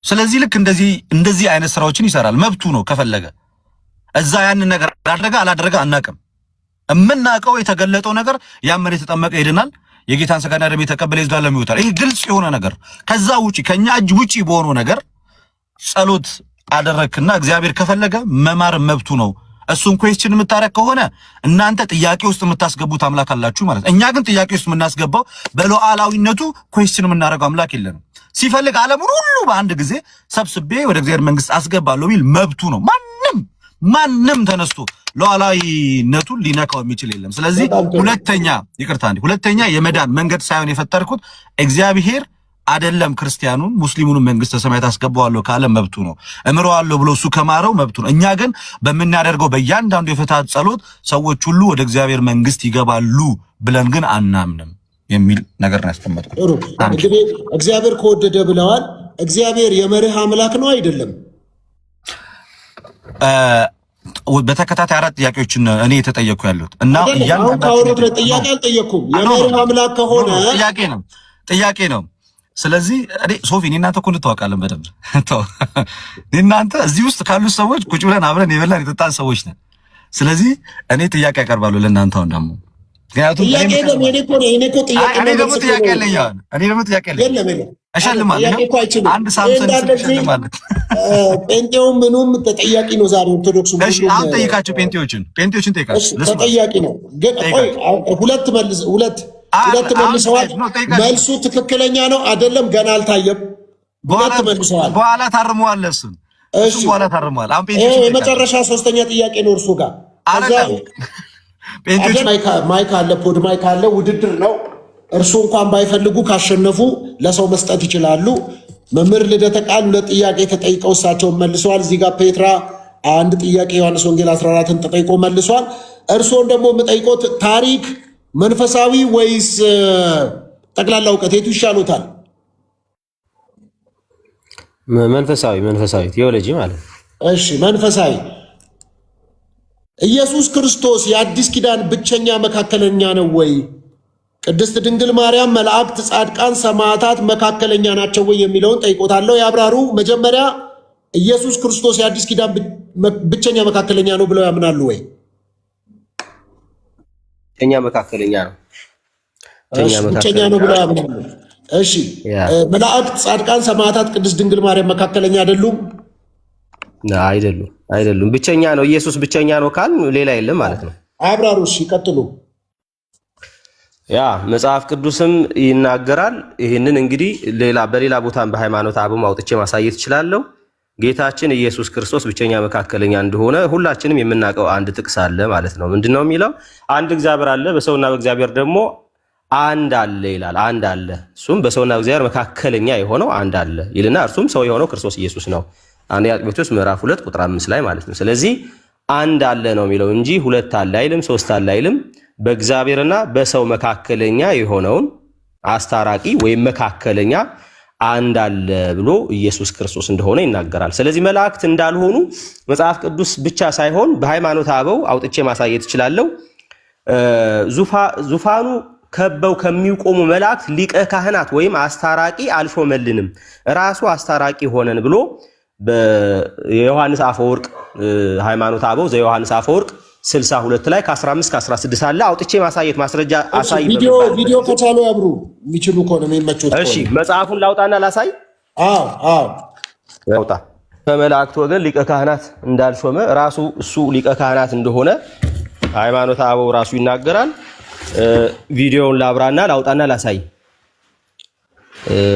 ስለዚህ ልክ እንደዚህ አይነት ስራዎችን ይሰራል። መብቱ ነው ከፈለገ። እዛ ያንን ነገር አላደረገ አናውቅም። የምናውቀው የተገለጠው ነገር ያመነ የተጠመቀ ይድናል፣ የጌታን ሥጋና ደም የተቀበለ ይዘላለም ይወጣል። ይሄ ግልጽ የሆነ ነገር። ከዛ ውጪ ከኛ እጅ ውጪ በሆነ ነገር ጸሎት አደረክና እግዚአብሔር ከፈለገ መማር መብቱ ነው። እሱን ኩዌስችን የምታረግ ከሆነ እናንተ ጥያቄ ውስጥ የምታስገቡት አምላክ አላችሁ ማለት። እኛ ግን ጥያቄ ውስጥ የምናስገባው በሉዓላዊነቱ ኩዌስችን የምናደርገው አምላክ የለንም። ሲፈልግ ዓለሙን ሁሉ በአንድ ጊዜ ሰብስቤ ወደ እግዚአብሔር መንግስት አስገባለሁ ቢል መብቱ ነው። ማንም ተነስቶ ሉዓላዊነቱን ሊነካው የሚችል የለም። ስለዚህ ሁለተኛ የመዳን መንገድ ሳይሆን የፈጠርኩት እግዚአብሔር አይደለም ክርስቲያኑን ሙስሊሙን መንግስተ ሰማያት አስገባዋለሁ ካለ መብቱ ነው። እምረዋለሁ ብሎ እሱ ከማረው መብቱ ነው። እኛ ግን በምናደርገው በእያንዳንዱ የፍትሐት ጸሎት ሰዎች ሁሉ ወደ እግዚአብሔር መንግስት ይገባሉ ብለን ግን አናምንም የሚል ነገር ነው ያስቀመጥኩት። እንግዲህ እግዚአብሔር ከወደደ ብለዋል። እግዚአብሔር የመርህ አምላክ ነው አይደለም? በተከታታይ 4 ጥያቄዎችን እኔ የተጠየቅኩ ያሉት እና እያንዳንዱ ጥያቄ አልጠየቅኩም። የመርህ አምላክ ከሆነ ጥያቄ ነው። ስለዚህ እኔ ሶፊ እናንተ እኮ እንተዋወቃለን በደንብ እናንተ እዚህ ውስጥ ካሉ ሰዎች ቁጭ ብለን አብረን የበላን የጠጣን ሰዎች ነን። ስለዚህ እኔ ጥያቄ ያቀርባለሁ ለእናንተ አሁን ደግሞ ምክንያቱም ጥያቄ አንድ ሳምሰንግ እሸልማለሁ። ጴንጤውም ምኑም ተጠያቂ ነው ዛሬ ኦርቶዶክሱ። እሺ አሁን ጠይቃቸው፣ ጴንጤዎችን ጠይቃቸው። ተጠያቂ ነው ግን ቆይ ሁለት መልሰዋል። መልሱ ትክክለኛ ነው አይደለም ገና አልታየም። ሁለት መልሰዋል። በኋላ ታርመዋል። እሱን በኋላ ታርመዋል። አሁን ጴንጤዎች የመጨረሻ 3ኛ ጥያቄ ነው እርሱ ጋር ጴንጤዎች ማይክ አለ፣ ፖድ ማይክ አለ። ውድድር ነው። እርሱ እንኳን ባይፈልጉ ካሸነፉ ለሰው መስጠት ይችላሉ። መምህር ልደተ ቃል 2 ጥያቄ ተጠይቀው እሳቸውን መልሰዋል። እዚህ ጋር ፔትራ 1 ጥያቄ ዮሐንስ ወንጌል 14ን ተጠይቆ መልሷል። እርሶን ደግሞ የምጠይቆት ታሪክ መንፈሳዊ ወይስ ጠቅላላ እውቀት የቱ ይሻሉታል? መንፈሳዊ ቴዎሎጂ ማለት ነው። እሺ መንፈሳዊ። ኢየሱስ ክርስቶስ የአዲስ ኪዳን ብቸኛ መካከለኛ ነው ወይ? ቅድስት ድንግል ማርያም፣ መላእክት፣ ጻድቃን፣ ሰማዕታት መካከለኛ ናቸው ወይ የሚለውን ጠይቆታለሁ። ያብራሩ። መጀመሪያ ኢየሱስ ክርስቶስ የአዲስ ኪዳን ብቸኛ መካከለኛ ነው ብለው ያምናሉ ወይ? መካከለኛ ነው። ብቸኛ ነው ብለው ያምናሉ። እሺ መላእክት፣ ጻድቃን፣ ሰማዕታት ቅድስት ድንግል ማርያም መካከለኛ አይደሉም? አይደሉም። ብቸኛ ነው። ኢየሱስ ብቸኛ ነው ካል ሌላ የለም ማለት ነው። አብራሩ። እሺ ቀጥሉ። ያ መጽሐፍ ቅዱስም ይናገራል። ይህንን እንግዲህ በሌላ ቦታም በሃይማኖት አበው አውጥቼ ማሳየት እችላለሁ። ጌታችን ኢየሱስ ክርስቶስ ብቸኛ መካከለኛ እንደሆነ ሁላችንም የምናውቀው አንድ ጥቅስ አለ ማለት ነው። ምንድነው የሚለው? አንድ እግዚአብሔር አለ፣ በሰውና በእግዚአብሔር ደግሞ አንድ አለ ይላል። አንድ አለ፣ እሱም በሰውና በእግዚአብሔር መካከለኛ የሆነው አንድ አለ ይልና እርሱም ሰው የሆነው ክርስቶስ ኢየሱስ ነው። አንደኛ ጢሞቴዎስ ምዕራፍ 2 ቁጥር 5 ላይ ማለት ነው። ስለዚህ አንድ አለ ነው የሚለው እንጂ 2 አለ አይልም፣ 3 አለ አይልም። በእግዚአብሔርና በሰው መካከለኛ የሆነውን አስታራቂ ወይም መካከለኛ አንድ አለ ብሎ ኢየሱስ ክርስቶስ እንደሆነ ይናገራል። ስለዚህ መላእክት እንዳልሆኑ መጽሐፍ ቅዱስ ብቻ ሳይሆን በሃይማኖት አበው አውጥቼ ማሳየት እችላለሁ። ዙፋኑ ከበው ከሚቆሙ መላእክት ሊቀ ካህናት ወይም አስታራቂ አልሾመልንም፣ ራሱ አስታራቂ ሆነን ብሎ በዮሐንስ አፈወርቅ ሃይማኖት አበው ዘዮሐንስ አፈወርቅ 62 ላይ ከ15 ከ16 አለ። አውጥቼ ማሳየት ማስረጃ አሳይ። ቪዲዮ ከቻሉ ያብሩ የሚችሉ ከሆነ የሚመቹት። እሺ መጽሐፉን ላውጣና ላሳይ። አዎ ያውጣ። ከመላእክት ወገን ሊቀ ካህናት እንዳልሾመ ራሱ እሱ ሊቀ ካህናት እንደሆነ ሃይማኖት አበው ራሱ ይናገራል። ቪዲዮውን ላብራና ላውጣና ላሳይ።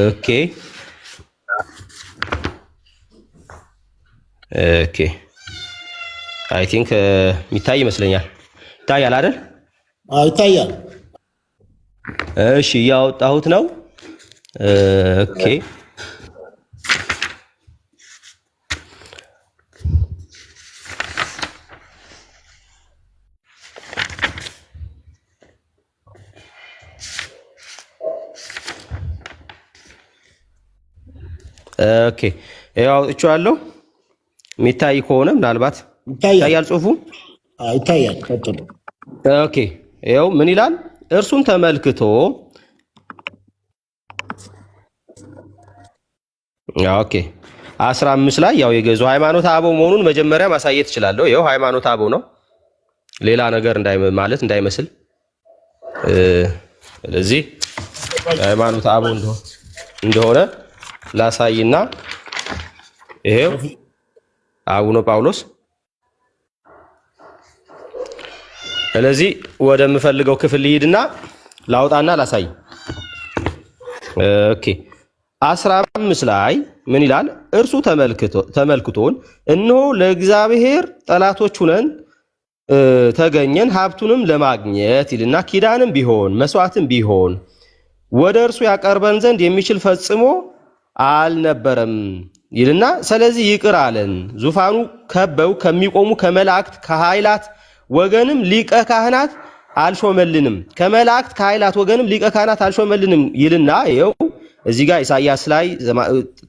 ኦኬ አይ ቲንክ የሚታይ ይመስለኛል። ይታያል አይደል? ይታያል። እሺ እያወጣሁት ነው። ኦኬ ያው አውጥቼዋለሁ። የሚታይ ከሆነ ምናልባት ይታያል። ጽሁፉ ይታያል። ቀጥሉ። ኦኬ ይኸው ምን ይላል? እርሱም ተመልክቶ ኦኬ 15 ላይ ያው የገዙ ሃይማኖት አበው መሆኑን መጀመሪያ ማሳየት እችላለሁ። ይኸው ሃይማኖት አበው ነው፣ ሌላ ነገር ማለት እንዳይመስል። ስለዚህ ሃይማኖት አበው እንደሆነ ላሳይና ይሄው አቡነ ጳውሎስ ስለዚህ ወደምፈልገው ክፍል ልሂድና ላውጣና ላሳይ። ኦኬ 15 ላይ ምን ይላል? እርሱ ተመልክቶን እነሆ ለእግዚአብሔር ጠላቶች ሁነን ተገኘን፣ ሀብቱንም ለማግኘት ይልና ኪዳንም ቢሆን መስዋዕትም ቢሆን ወደ እርሱ ያቀርበን ዘንድ የሚችል ፈጽሞ አልነበረም ይልና ስለዚህ ይቅር አለን። ዙፋኑ ከበው ከሚቆሙ ከመላእክት ከኃይላት ወገንም ሊቀ ካህናት አልሾመልንም፣ ከመላእክት ከኃይላት ወገንም ሊቀ ካህናት አልሾመልንም ይልና ይኸው እዚህ ጋር ኢሳይያስ ላይ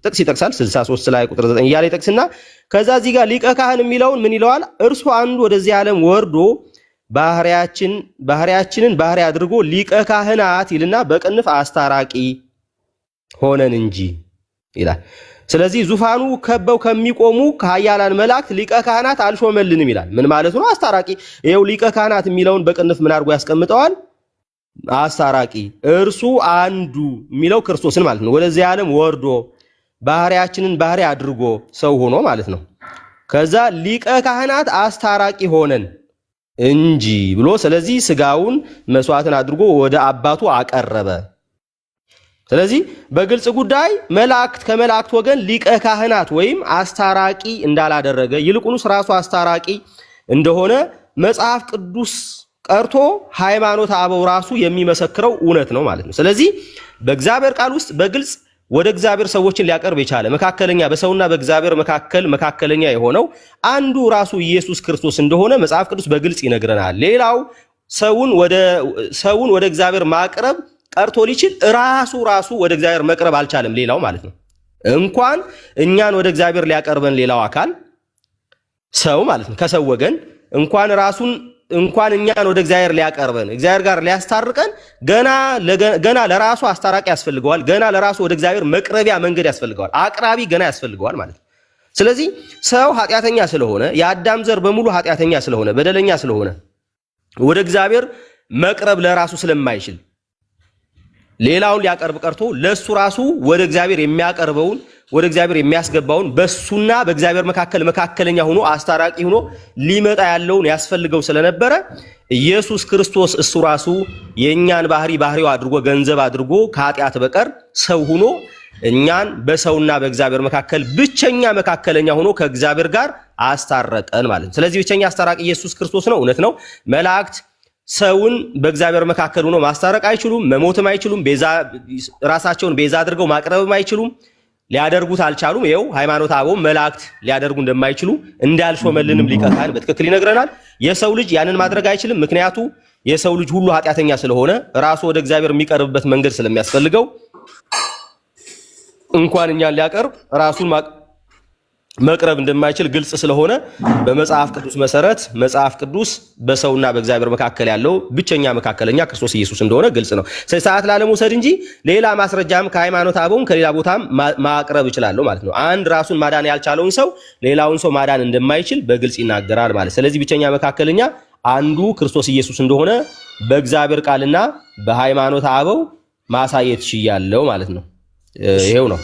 ጥቅስ ይጠቅሳል 63 ላይ ቁጥር 9 እያለ ይጠቅስና ከዛ እዚህ ጋር ሊቀ ካህን የሚለውን ምን ይለዋል? እርሱ አንዱ ወደዚህ ዓለም ወርዶ ባህሪያችንን ባህሪ አድርጎ ሊቀ ካህናት ይልና በቅንፍ አስታራቂ ሆነን እንጂ ይላል። ስለዚህ ዙፋኑ ከበው ከሚቆሙ ከኃያላን መላእክት ሊቀ ካህናት አልሾመልንም ይላል። ምን ማለት ነው? አስታራቂ። ይኸው ሊቀ ካህናት የሚለውን በቅንፍ ምን አድርጎ ያስቀምጠዋል? አስታራቂ። እርሱ አንዱ የሚለው ክርስቶስን ማለት ነው። ወደዚህ ዓለም ወርዶ ባህሪያችንን ባህሪ አድርጎ ሰው ሆኖ ማለት ነው። ከዛ ሊቀ ካህናት አስታራቂ ሆነን እንጂ ብሎ ስለዚህ ስጋውን መስዋዕትን አድርጎ ወደ አባቱ አቀረበ። ስለዚህ በግልጽ ጉዳይ መላእክት ከመላእክት ወገን ሊቀ ካህናት ወይም አስታራቂ እንዳላደረገ ይልቁንስ ራሱ አስታራቂ እንደሆነ መጽሐፍ ቅዱስ ቀርቶ ሃይማኖተ አበው ራሱ የሚመሰክረው እውነት ነው ማለት ነው። ስለዚህ በእግዚአብሔር ቃል ውስጥ በግልጽ ወደ እግዚአብሔር ሰዎችን ሊያቀርብ የቻለ መካከለኛ በሰውና በእግዚአብሔር መካከለኛ የሆነው አንዱ ራሱ ኢየሱስ ክርስቶስ እንደሆነ መጽሐፍ ቅዱስ በግልጽ ይነግረናል። ሌላው ሰውን ወደ እግዚአብሔር ማቅረብ ቀርቶ ሊችል ራሱ ወደ እግዚአብሔር መቅረብ አልቻለም። ሌላው ማለት ነው እንኳን እኛን ወደ እግዚአብሔር ሊያቀርበን ሌላው አካል ሰው ማለት ነው ከሰው ወገን እንኳን እኛን ወደ እግዚአብሔር ሊያቀርበን እግዚአብሔር ጋር ሊያስታርቀን ገና ለራሱ አስታራቂ ያስፈልገዋል። ገና ለራሱ ወደ እግዚአብሔር መቅረቢያ መንገድ ያስፈልገዋል። አቅራቢ ገና ያስፈልገዋል ማለት ነው። ስለዚህ ሰው ኃጢአተኛ ስለሆነ የአዳም ዘር በሙሉ ኃጢአተኛ ስለሆነ በደለኛ ስለሆነ ወደ እግዚአብሔር መቅረብ ለራሱ ስለማይችል ሌላውን ሊያቀርብ ቀርቶ ለሱ ራሱ ወደ እግዚአብሔር የሚያቀርበውን ወደ እግዚአብሔር የሚያስገባውን በሱና በእግዚአብሔር መካከለኛ ሆኖ አስታራቂ ሆኖ ሊመጣ ያለውን ያስፈልገው ስለነበረ ኢየሱስ ክርስቶስ እሱ ራሱ የኛን ባህሪው አድርጎ ገንዘብ አድርጎ ከኃጢአት በቀር ሰው ሆኖ እኛን በሰውና በእግዚአብሔር መካከል ብቸኛ መካከለኛ ሆኖ ከእግዚአብሔር ጋር አስታረቀን ማለት ነው። ስለዚህ ብቸኛ አስታራቂ ኢየሱስ ክርስቶስ ነው። እውነት ነው። መላእክት ሰውን በእግዚአብሔር መካከል ሆኖ ማስታረቅ አይችሉም፣ መሞትም አይችሉም፣ ራሳቸውን ቤዛ አድርገው ማቅረብም አይችሉም፣ ሊያደርጉት አልቻሉም። ይኸው ሃይማኖተ አበው መላእክት ሊያደርጉ እንደማይችሉ እንዳልሾመልንም ሊቀ ካህን በትክክል ይነግረናል። የሰው ልጅ ያንን ማድረግ አይችልም። ምክንያቱ የሰው ልጅ ሁሉ ኃጢአተኛ ስለሆነ ራሱ ወደ እግዚአብሔር የሚቀርብበት መንገድ ስለሚያስፈልገው እንኳን እኛን ሊያቀርብ ራሱን መቅረብ እንደማይችል ግልጽ ስለሆነ በመጽሐፍ ቅዱስ መሰረት መጽሐፍ ቅዱስ በሰውና በእግዚአብሔር መካከል ያለው ብቸኛ መካከለኛ ክርስቶስ ኢየሱስ እንደሆነ ግልጽ ነው። ሰዓት ላለመውሰድ እንጂ ሌላ ማስረጃም ከሃይማኖት አበውም ከሌላ ቦታም ማቅረብ ይችላለሁ ማለት ነው። አንድ ራሱን ማዳን ያልቻለውን ሰው ሌላውን ሰው ማዳን እንደማይችል በግልጽ ይናገራል ማለት። ስለዚህ ብቸኛ መካከለኛ አንዱ ክርስቶስ ኢየሱስ እንደሆነ በእግዚአብሔር ቃልና በሃይማኖት አበው ማሳየት ችያለሁ ማለት ነው። ይሄው ነው።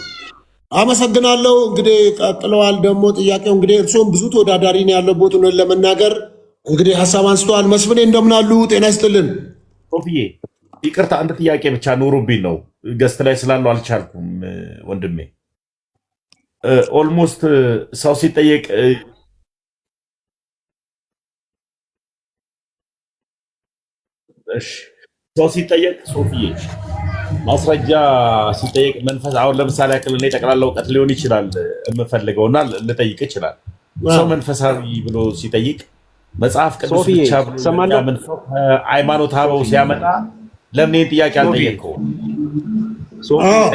አመሰግናለሁ። እንግዲህ ቀጥለዋል ደግሞ ጥያቄው እንግዲህ እርሶም ብዙ ተወዳዳሪ ነው ያለው ቦቱን ለመናገር እንግዲህ ሀሳብ አንስተዋል። መስፍኔ እንደምን አሉ? ጤና ይስጥልን። ሶፊዬ ይቅርታ አንድ ጥያቄ ብቻ ኑሩብኝ ነው ገስት ላይ ስላለው አልቻልኩም ወንድሜ። ኦልሞስት ሰው ሲጠየቅ ሶፊዬ ማስረጃ ሲጠየቅ መንፈስ አሁን ለምሳሌ ያክል እኔ ጠቅላላ እውቀት ሊሆን ይችላል የምፈልገውና ልጠይቅ ይችላል። ሰው መንፈሳዊ ብሎ ሲጠይቅ መጽሐፍ ቅዱስ ብቻ ብሎ ሃይማኖት አበው ሲያመጣ ለምን ይህን ጥያቄ አልጠየቅከውም?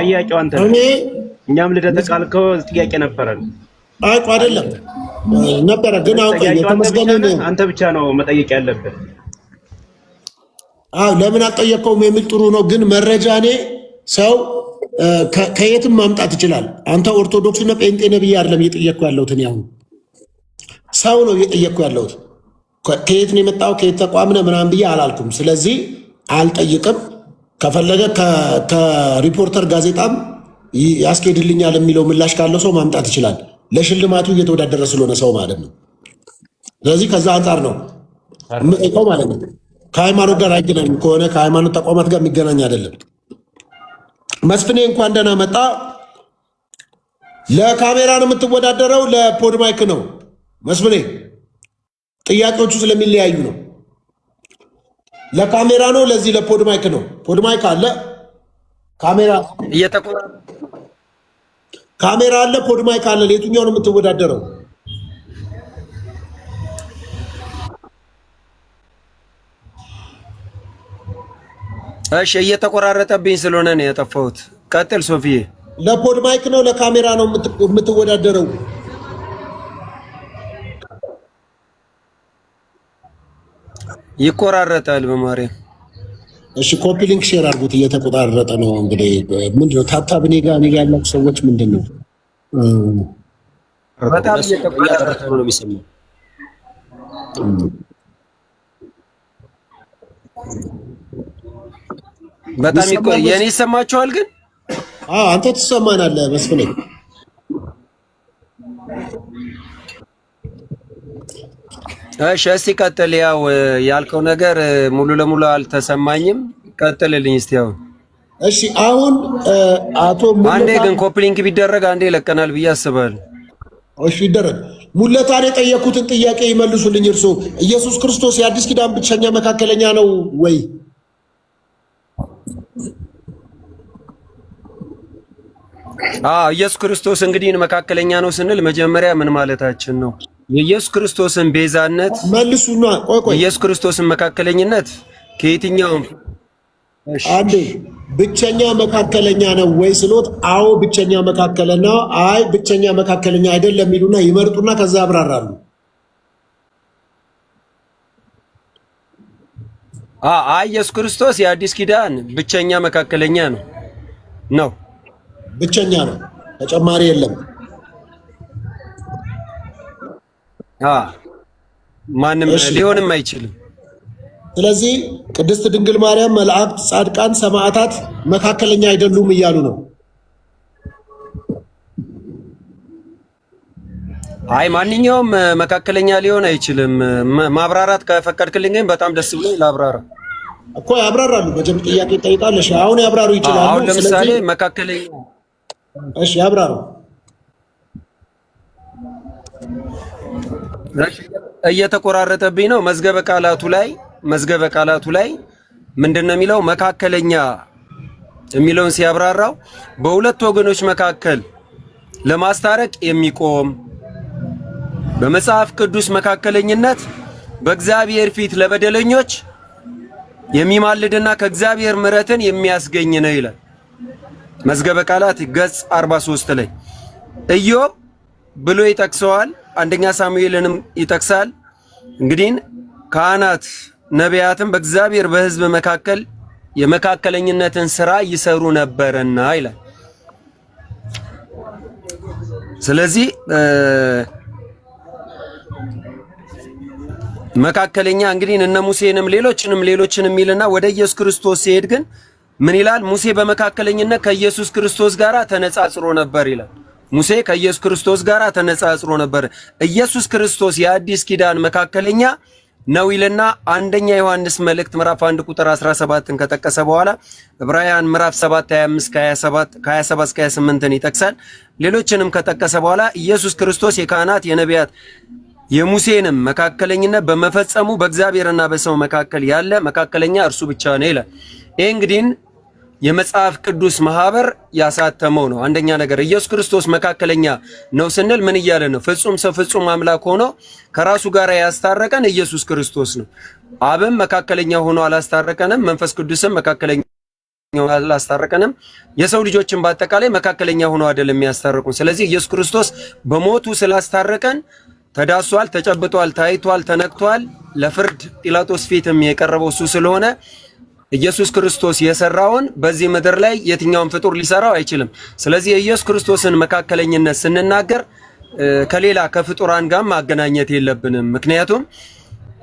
ጥያቄው አንተ እኛም ልደት ቃልከው ጥያቄ ነበረን። አይ አይደለም ነበረ ግን አውቀኝ የተመስገነን አንተ ብቻ ነው መጠየቅ ያለብን። ለምን አልጠየቀውም የሚል ጥሩ ነው። ግን መረጃ እኔ ሰው ከየትም ማምጣት ይችላል። አንተ ኦርቶዶክስ ነው ጴንጤ ነብይ አይደለም እየጠየቅኩ ያለሁት እኔ አሁን ሰው ነው እየጠየቅኩ ያለሁት። ከየት ነው የመጣው ከየት ተቋም ነው ምናምን ብዬ አላልኩም። ስለዚህ አልጠይቅም። ከፈለገ ከሪፖርተር ጋዜጣም ያስኬድልኛል የሚለው ምላሽ ካለው ሰው ማምጣት ይችላል። ለሽልማቱ እየተወዳደረ ስለሆነ ሰው ማለት ነው። ስለዚህ ከዛ አንጻር ነው የምጠይቀው ማለት ነው። ከሃይማኖት ጋር አይገናኝም ከሆነ ከሃይማኖት ተቋማት ጋር የሚገናኝ አይደለም። መስፍኔ እንኳን ደህና መጣ። ለካሜራ ነው የምትወዳደረው ለፖድ ማይክ ነው መስፍኔ? ጥያቄዎቹ ስለሚለያዩ ነው። ለካሜራ ነው ለዚህ ለፖድ ማይክ ነው? ፖድ ማይክ አለ፣ ካሜራ አለ፣ ፖድ ማይክ አለ። ለየትኛው ነው የምትወዳደረው? እሺ እየተቆራረጠብኝ ስለሆነ ነው የጠፋሁት። ቀጥል ሶፊዬ። ለፖድ ማይክ ነው ለካሜራ ነው የምትወዳደረው? ይቆራረጣል በማርያም። እሺ ኮፒ ሊንክ ሼር አድርጉት። እየተቆራረጠ ነው እንግዲህ ምንድነው? ታብታብ እኔ ጋር ያላችሁ ሰዎች ምንድነው? በጣም እየተቆራረጠ ነው የሚሰማው። በጣም የኔ ይሰማችኋል ግን? አንተ ትሰማናለህ መስፍኔ። እሺ እስቲ ቀጥል። ያው ያልከው ነገር ሙሉ ለሙሉ አልተሰማኝም። ቀጥልልኝ እስቲ አሁን። እሺ አሁን አቶ አንዴ ግን ኮፕሊንክ ቢደረግ አንዴ ይለቀናል ብዬ አስባለሁ። እሺ ይደረግ። ሙለታን የጠየኩትን ጥያቄ ይመልሱልኝ። እርሶ ኢየሱስ ክርስቶስ የአዲስ ኪዳን ብቸኛ መካከለኛ ነው ወይ? ኢየሱስ ክርስቶስ እንግዲህ መካከለኛ ነው ስንል መጀመሪያ ምን ማለታችን ነው? የኢየሱስ ክርስቶስን ቤዛነት መልሱና ቆይ ኢየሱስ ክርስቶስን መካከለኝነት ከየትኛውም አንዴ ብቸኛ መካከለኛ ነው ወይ ስሎት፣ አዎ ብቸኛ መካከለኛ፣ አይ ብቸኛ መካከለኛ አይደለም የሚሉና ይመርጡና ከዛ ያብራራሉ። ኢየሱስ ክርስቶስ የአዲስ ኪዳን ብቸኛ መካከለኛ ነው። ብቸኛ ነው፣ ተጨማሪ የለም። ማንም ሊሆንም አይችልም። ስለዚህ ቅድስት ድንግል ማርያም፣ መላእክት፣ ጻድቃን፣ ሰማዕታት መካከለኛ አይደሉም እያሉ ነው። ማንኛውም መካከለኛ ሊሆን አይችልም። ማብራራት ከፈቀድክልኝ ግን በጣም ደስ ብሎኝ ላብራራ እኮ። ያብራራሉ። በጀምጥ ጥያቄ ጠይቃለሽ። አሁን ያብራሩ ይችላሉ። አሁን ለምሳሌ መካከለኛ እሺ ያብራሩ። እየተቆራረጠብኝ ነው። መዝገበ ቃላቱ ላይ ምንድነው የሚለው? መካከለኛ የሚለውን ሲያብራራው በሁለት ወገኖች መካከል ለማስታረቅ የሚቆም በመጽሐፍ ቅዱስ መካከለኝነት በእግዚአብሔር ፊት ለበደለኞች የሚማልድና ከእግዚአብሔር ምሕረትን የሚያስገኝ ነው ይላል። መዝገበ ቃላት ገጽ 43 ላይ ኢዮብ ብሎ ይጠቅሰዋል። አንደኛ ሳሙኤልንም ይጠቅሳል። እንግዲህ ካህናት ነቢያትም በእግዚአብሔር በሕዝብ መካከል የመካከለኝነትን ስራ ይሰሩ ነበርና ይላል። ስለዚህ መካከለኛ እንግዲህ እነ ሙሴንም ሌሎችንም ይልና ወደ ኢየሱስ ክርስቶስ ሲሄድ ግን ምን ይላል? ሙሴ በመካከለኝነት ከኢየሱስ ክርስቶስ ጋር ተነጻጽሮ ነበር ይላል። ሙሴ ከኢየሱስ ክርስቶስ ጋር ተነጻጽሮ ነበር። ኢየሱስ ክርስቶስ የአዲስ ኪዳን መካከለኛ ነው ይልና አንደኛ ዮሐንስ መልእክት ምዕራፍ 1 ቁጥር 17ን ከጠቀሰ በኋላ ዕብራውያን ምዕራፍ 7 25 27 እስከ 28ን ይጠቅሳል። ሌሎችንም ከጠቀሰ በኋላ ኢየሱስ ክርስቶስ የካህናት የነቢያት የሙሴንም መካከለኝነት በመፈጸሙ በእግዚአብሔርና በሰው መካከል ያለ መካከለኛ እርሱ ብቻ ነው ይላል። ይሄ እንግዲህ የመጽሐፍ ቅዱስ ማህበር ያሳተመው ነው። አንደኛ ነገር ኢየሱስ ክርስቶስ መካከለኛ ነው ስንል ምን እያለ ነው? ፍጹም ሰው ፍጹም አምላክ ሆኖ ከራሱ ጋር ያስታረቀን ኢየሱስ ክርስቶስ ነው። አብም መካከለኛ ሆኖ አላስታረቀንም። መንፈስ ቅዱስም መካከለኛ ሆኖ አላስታረቀንም። የሰው ልጆችን በአጠቃላይ መካከለኛ ሆኖ አይደለም የሚያስታርቁን። ስለዚህ ኢየሱስ ክርስቶስ በሞቱ ስላስታረቀን ተዳሷል፣ ተጨብጧል፣ ታይቷል፣ ተነክቷል። ለፍርድ ጲላጦስ ፊትም የቀረበው እሱ ስለሆነ ኢየሱስ ክርስቶስ የሰራውን በዚህ ምድር ላይ የትኛውም ፍጡር ሊሰራው አይችልም። ስለዚህ የኢየሱስ ክርስቶስን መካከለኝነት ስንናገር ከሌላ ከፍጡራን ጋር ማገናኘት የለብንም። ምክንያቱም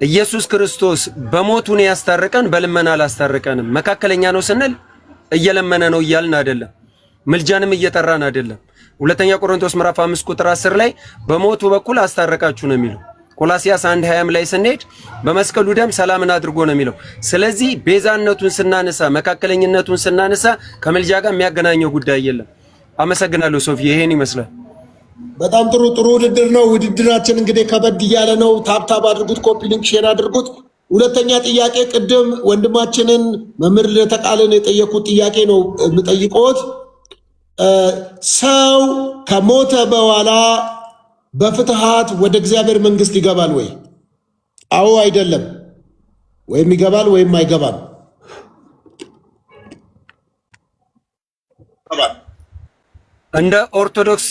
ኢየሱስ ክርስቶስ በሞቱን ያስታረቀን፣ በልመና አላስታረቀንም። መካከለኛ ነው ስንል እየለመነ ነው እያልን አይደለም፣ ምልጃንም እየጠራን አይደለም። ሁለተኛ ቆሮንቶስ ምዕራፍ 5 ቁጥር 10 ላይ በሞቱ በኩል አስታረቃችሁ ነው የሚለው። ቆላሲያስ 1:20 ላይ ስንሄድ በመስቀሉ ደም ሰላምን አድርጎ ነው የሚለው። ስለዚህ ቤዛነቱን ስናነሳ መካከለኝነቱን ስናነሳ ከምልጃ ጋር የሚያገናኘው ጉዳይ የለም። አመሰግናለሁ ሶፊ፣ ይሄን ይመስላል። በጣም ጥሩ ውድድር ነው። ውድድራችን እንግዲህ ከበድ እያለ ነው። ታብታብ አድርጉት፣ ኮፒ ሊንክ ሼር አድርጉት። ሁለተኛ ጥያቄ ቅድም ወንድማችንን መምህር ለተቃልን የጠየቁት ጥያቄ ነው የምጠይቆት። ሰው ከሞተ በኋላ በፍትሃት ወደ እግዚአብሔር መንግስት ይገባል ወይ? አዎ አይደለም? ወይም ይገባል ወይም አይገባም? እንደ ኦርቶዶክስ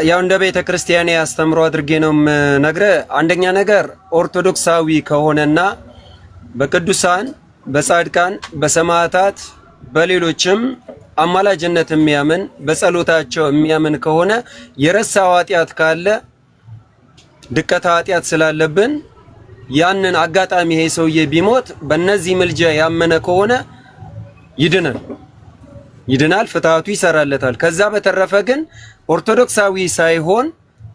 ያው እንደ ቤተ ክርስቲያን ያስተምሮ አድርጌ ነው የምነግርህ። አንደኛ ነገር ኦርቶዶክሳዊ ከሆነና በቅዱሳን በጻድቃን በሰማዕታት በሌሎችም አማላጅነት የሚያምን በጸሎታቸው የሚያምን ከሆነ የረሳው ኃጢአት ካለ ድቀታ ኃጢአት ስላለብን ያንን አጋጣሚ ይሄ ሰውዬ ቢሞት በእነዚህ ምልጃ ያመነ ከሆነ ይድናል፣ ፍትሃቱ ይሰራለታል። ከዛ በተረፈ ግን ኦርቶዶክሳዊ ሳይሆን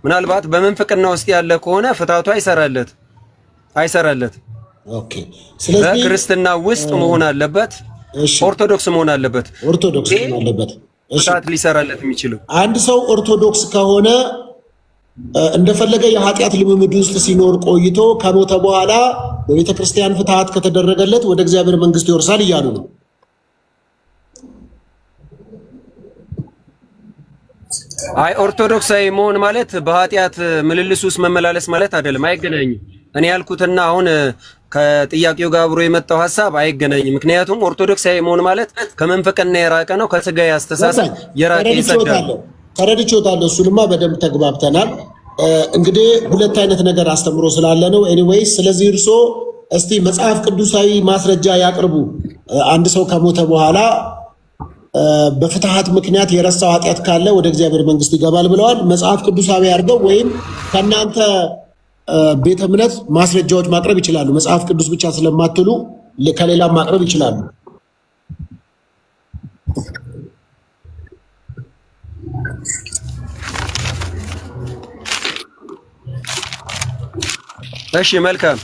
ምናልባት በመንፍቅና ውስጥ ያለ ከሆነ ፍትሃቱ አይሰራለት። ኦኬ። ስለዚህ በክርስትና ውስጥ መሆን አለበት፣ ኦርቶዶክስ መሆን አለበት። ፍትሃት ሊሰራለት የሚችለው አንድ ሰው ኦርቶዶክስ ከሆነ እንደፈለገ የኃጢአት ልምምድ ውስጥ ሲኖር ቆይቶ ከሞተ በኋላ በቤተ ክርስቲያን ፍትሃት ከተደረገለት ወደ እግዚአብሔር መንግስት ይወርሳል እያሉ ነው። አይ ኦርቶዶክሳዊ መሆን ማለት በኃጢአት ምልልስ ውስጥ መመላለስ ማለት አይደለም፣ አይገናኝም። እኔ ያልኩትና አሁን ከጥያቄው ጋር አብሮ የመጣው ሐሳብ አይገናኝም። ምክንያቱም ኦርቶዶክሳዊ መሆን ማለት ከመንፈቅና የራቀ ነው፣ ከስጋዊ አስተሳሰብ የራቀ ይሰዳል። ተረድቼዎታለሁ። እሱንማ በደንብ ተግባብተናል። እንግዲህ ሁለት አይነት ነገር አስተምሮ ስላለ ነው። ኤኒዌይስ ስለዚህ እርሶ እስቲ መጽሐፍ ቅዱሳዊ ማስረጃ ያቅርቡ። አንድ ሰው ከሞተ በኋላ በፍትሃት ምክንያት የረሳው ኃጢአት ካለ ወደ እግዚአብሔር መንግስት ይገባል ብለዋል። መጽሐፍ ቅዱሳዊ አድርገው ወይም ከእናንተ ቤተ እምነት ማስረጃዎች ማቅረብ ይችላሉ። መጽሐፍ ቅዱስ ብቻ ስለማትሉ ከሌላም ማቅረብ ይችላሉ። እሺ መልካም።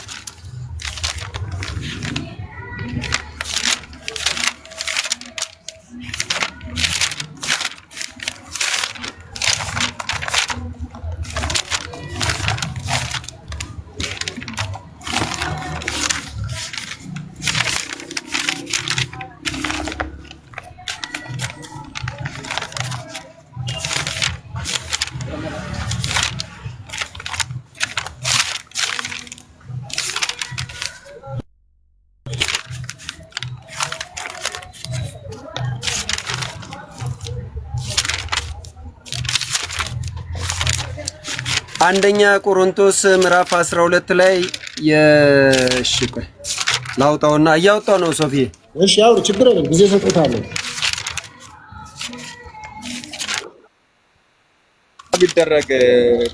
አንደኛ ቆሮንቶስ ምዕራፍ 12 ላይ ቆይ ላውጣውና እያወጣው ነው ሶፊ። እሺ አውሪ፣ ችግር የለም ጊዜ ሰጥታለሁ። ቢደረግ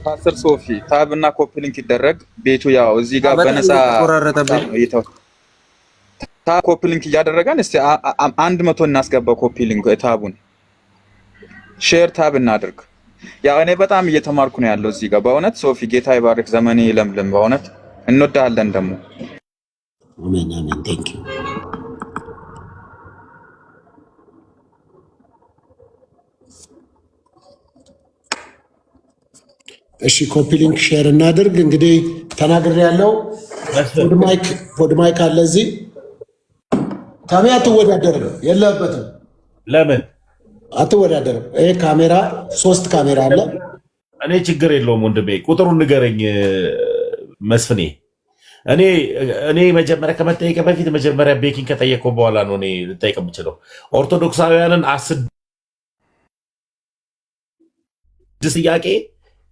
ፓስተር ሶፊ ታብና ኮፒ ሊንክ ይደረግ። ቤቱ ያው እዚህ ጋር በነፃ ታብ ኮፒ ሊንክ እያደረገን እስቲ 100 እናስገባው። ኮፒ ሊንክ ታቡን ሼር ታብ እናድርግ። ያው እኔ በጣም እየተማርኩ ነው ያለው እዚህ ጋር በእውነት ሶፊ፣ ጌታ ይባርክ፣ ዘመኔ ይለምልም። በእውነት እንወዳለን ደግሞ። አሜን አሜን። ቴንክ ዩ። እሺ ኮፒ ሊንክ ሼር እናድርግ። እንግዲህ ተናግሬ ያለው ፖድ ማይክ አለ እዚህ። ታሚ አትወዳደርም፣ የለበትም። ለምን አትወዳደርም? ይሄ ካሜራ 3 ካሜራ አለ። እኔ ችግር የለውም ወንድሜ፣ ቁጥሩን ንገረኝ መስፍኔ። እኔ መጀመሪያ ከመጠየቅ በፊት መጀመሪያ ቤኪንግ ከጠየቀው በኋላ ነው እኔ ልጠይቅ የምችለው። ኦርቶዶክሳውያንን 10 ጥያቄ፣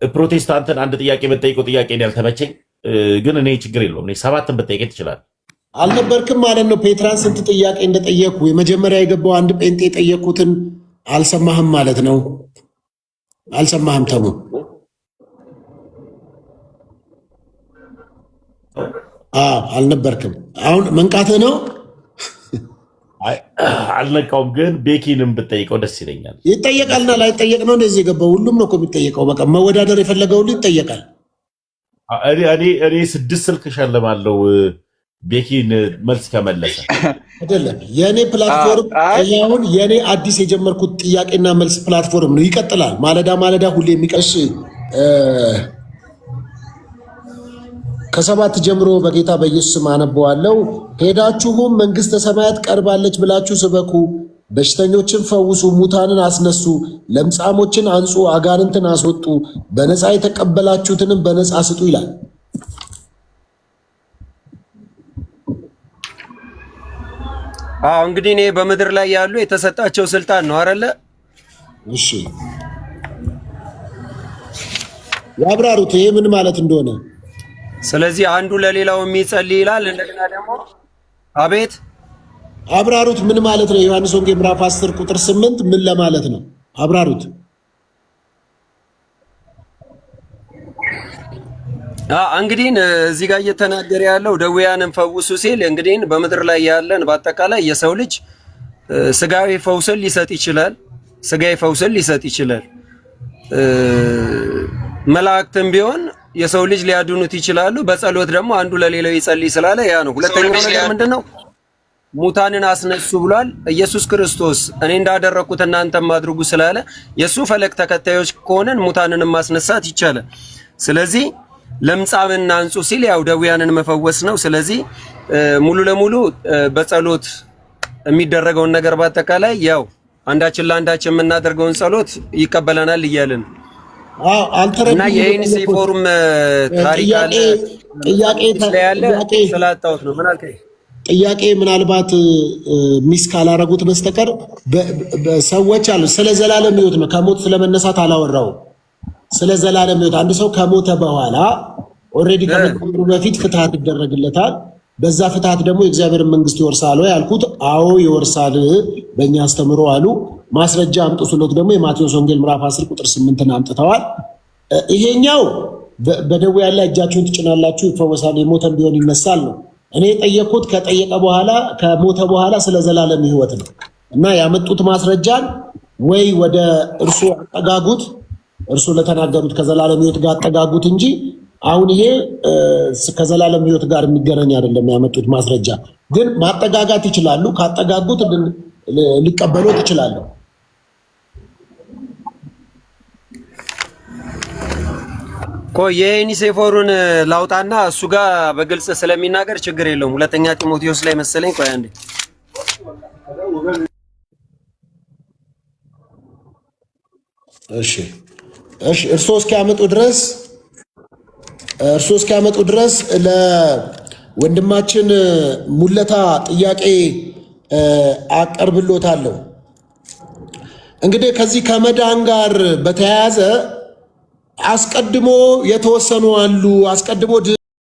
ፕሮቴስታንትን አንድ ጥያቄ በጠይቀው ጥያቄ ነው ያልተመቸኝ። ግን እኔ ችግር የለውም፣ እኔ 7ን በጠይቄ ትችላለህ። አልነበርክም ማለት ነው። ፔትራን ስንት ጥያቄ እንደጠየቁ የመጀመሪያ የገባው አንድ ጴንጤ የጠየቁትን አልሰማህም ማለት ነው። አልሰማህም ተሙ። አልነበርክም። አሁን መንቃትህ ነው። አልነቃውም፣ ግን ቤኪንም ብጠይቀው ደስ ይለኛል። ይጠየቃልና ላይጠየቅ ነው እንደዚህ የገባው። ሁሉም ነው እኮ የሚጠየቀው። በቃ መወዳደር የፈለገ ሁሉ ይጠየቃል። እኔ 6 ስልክ እሸልማለሁ ቤኪን መልስ ከመለሰ። አይደለም የኔ ፕላትፎርም አሁን የኔ አዲስ የጀመርኩት ጥያቄና መልስ ፕላትፎርም ነው። ይቀጥላል። ማለዳ ሁሌ የሚቀሽ ከ7 ጀምሮ በጌታ በኢየሱስ ስም አነበዋለሁ። ሄዳችሁም መንግሥተ ሰማያት ቀርባለች ብላችሁ ስበኩ፣ በሽተኞችን ፈውሱ፣ ሙታንን አስነሱ፣ ለምጻሞችን አንጹ፣ አጋንንትን አስወጡ፣ በነፃ የተቀበላችሁትንም በነፃ ስጡ ይላል። እንግዲህ እኔ በምድር ላይ ያሉ የተሰጣቸው ስልጣን ነው አይደለ? እሺ ያብራሩት ይሄ ምን ማለት እንደሆነ። ስለዚህ አንዱ ለሌላው የሚጸልይ ይላል። እንደገና ደግሞ አቤት አብራሩት ምን ማለት ነው? ዮሐንስ ወንጌል ምዕራፍ 10 ቁጥር 8 ምን ለማለት ነው? አብራሩት። እንግዲህ እዚህ ጋር እየተናገረ ያለው ደዌያንን ፈውሱ ሲል እንግዲህ በምድር ላይ ያለን በአጠቃላይ የሰው ልጅ ስጋዊ ፈውስን ሊሰጥ ይችላል። ስጋዊ ፈውስን ሊሰጥ ይችላል። መላእክትም ቢሆን የሰው ልጅ ሊያድኑት ይችላሉ። በጸሎት ደግሞ አንዱ ለሌላው ይጸልይ ስላለ ያ ነው። ሁለተኛው ነገር ምንድነው? ሙታንን አስነሱ ብሏል። ኢየሱስ ክርስቶስ እኔ እንዳደረኩት እናንተም አድርጉ ስላለ የሱ ፈለግ ተከታዮች ከሆነን ሙታንንም ማስነሳት ይቻላል። ስለዚህ ለምጻምን አንጹ ሲል ያው ደዌያንን መፈወስ ነው። ስለዚህ ሙሉ ለሙሉ በጸሎት የሚደረገውን ነገር በአጠቃላይ ያው አንዳችን ለአንዳችን የምናደርገውን ጸሎት ይቀበለናል እያልን እና የኢንሲ ፎርም ታሪክ አለ። ጥያቄ ስላጣሁት ነው። ምን አልከኝ? ጥያቄ ምናልባት ሚስ ካላረጉት በስተቀር ሰዎች አሉ። ስለ ዘላለም ሕይወት ነው። ከሞት ስለመነሳት አላወራውም። ስለ ዘላለም ሕይወት አንድ ሰው ከሞተ በኋላ ኦልሬዲ ከመቃብሩ በፊት ፍትሐት ይደረግለታል። በዛ ፍትሐት ደግሞ የእግዚአብሔር መንግስት ይወርሳል ወይ ያልኩት፣ አዎ ይወርሳል በእኛ አስተምሮ አሉ። ማስረጃ አምጡ ስሎት ደግሞ የማቴዎስ ወንጌል ምዕራፍ 10 ቁጥር 8ን አምጥተዋል። ይሄኛው በደዌ ያለ እጃችሁን ትጭናላችሁ ይፈወሳል፣ የሞተም ቢሆን ይነሳል ነው። እኔ የጠየቅኩት ከጠየቀ በኋላ ከሞተ በኋላ ስለ ዘላለም ሕይወት ነው እና ያመጡት ማስረጃን ወይ ወደ እርሱ አጠጋጉት፣ እርሱ ለተናገሩት ከዘላለም ሕይወት ጋር አጠጋጉት እንጂ አሁን ይሄ ከዘላለም ሕይወት ጋር የሚገናኝ አይደለም። ያመጡት ማስረጃ ግን ማጠጋጋት ይችላሉ። ካጠጋጉት ሊቀበሉት ይችላሉ። የዩኒሴፎሩን ላውጣና እሱ ጋር በግልጽ ስለሚናገር ችግር የለውም። ሁለተኛ ጢሞቴዎስ ላይ መሰለኝ። ቆይ አንዴ እሺ እርሶ እስኪያመጡ ድረስ ለወንድማችን ሙለታ ጥያቄ አቀርብሎታለሁ። እንግዲህ ከዚህ ከመዳን ጋር በተያያዘ አስቀድሞ የተወሰኑ አሉ። አስቀድሞ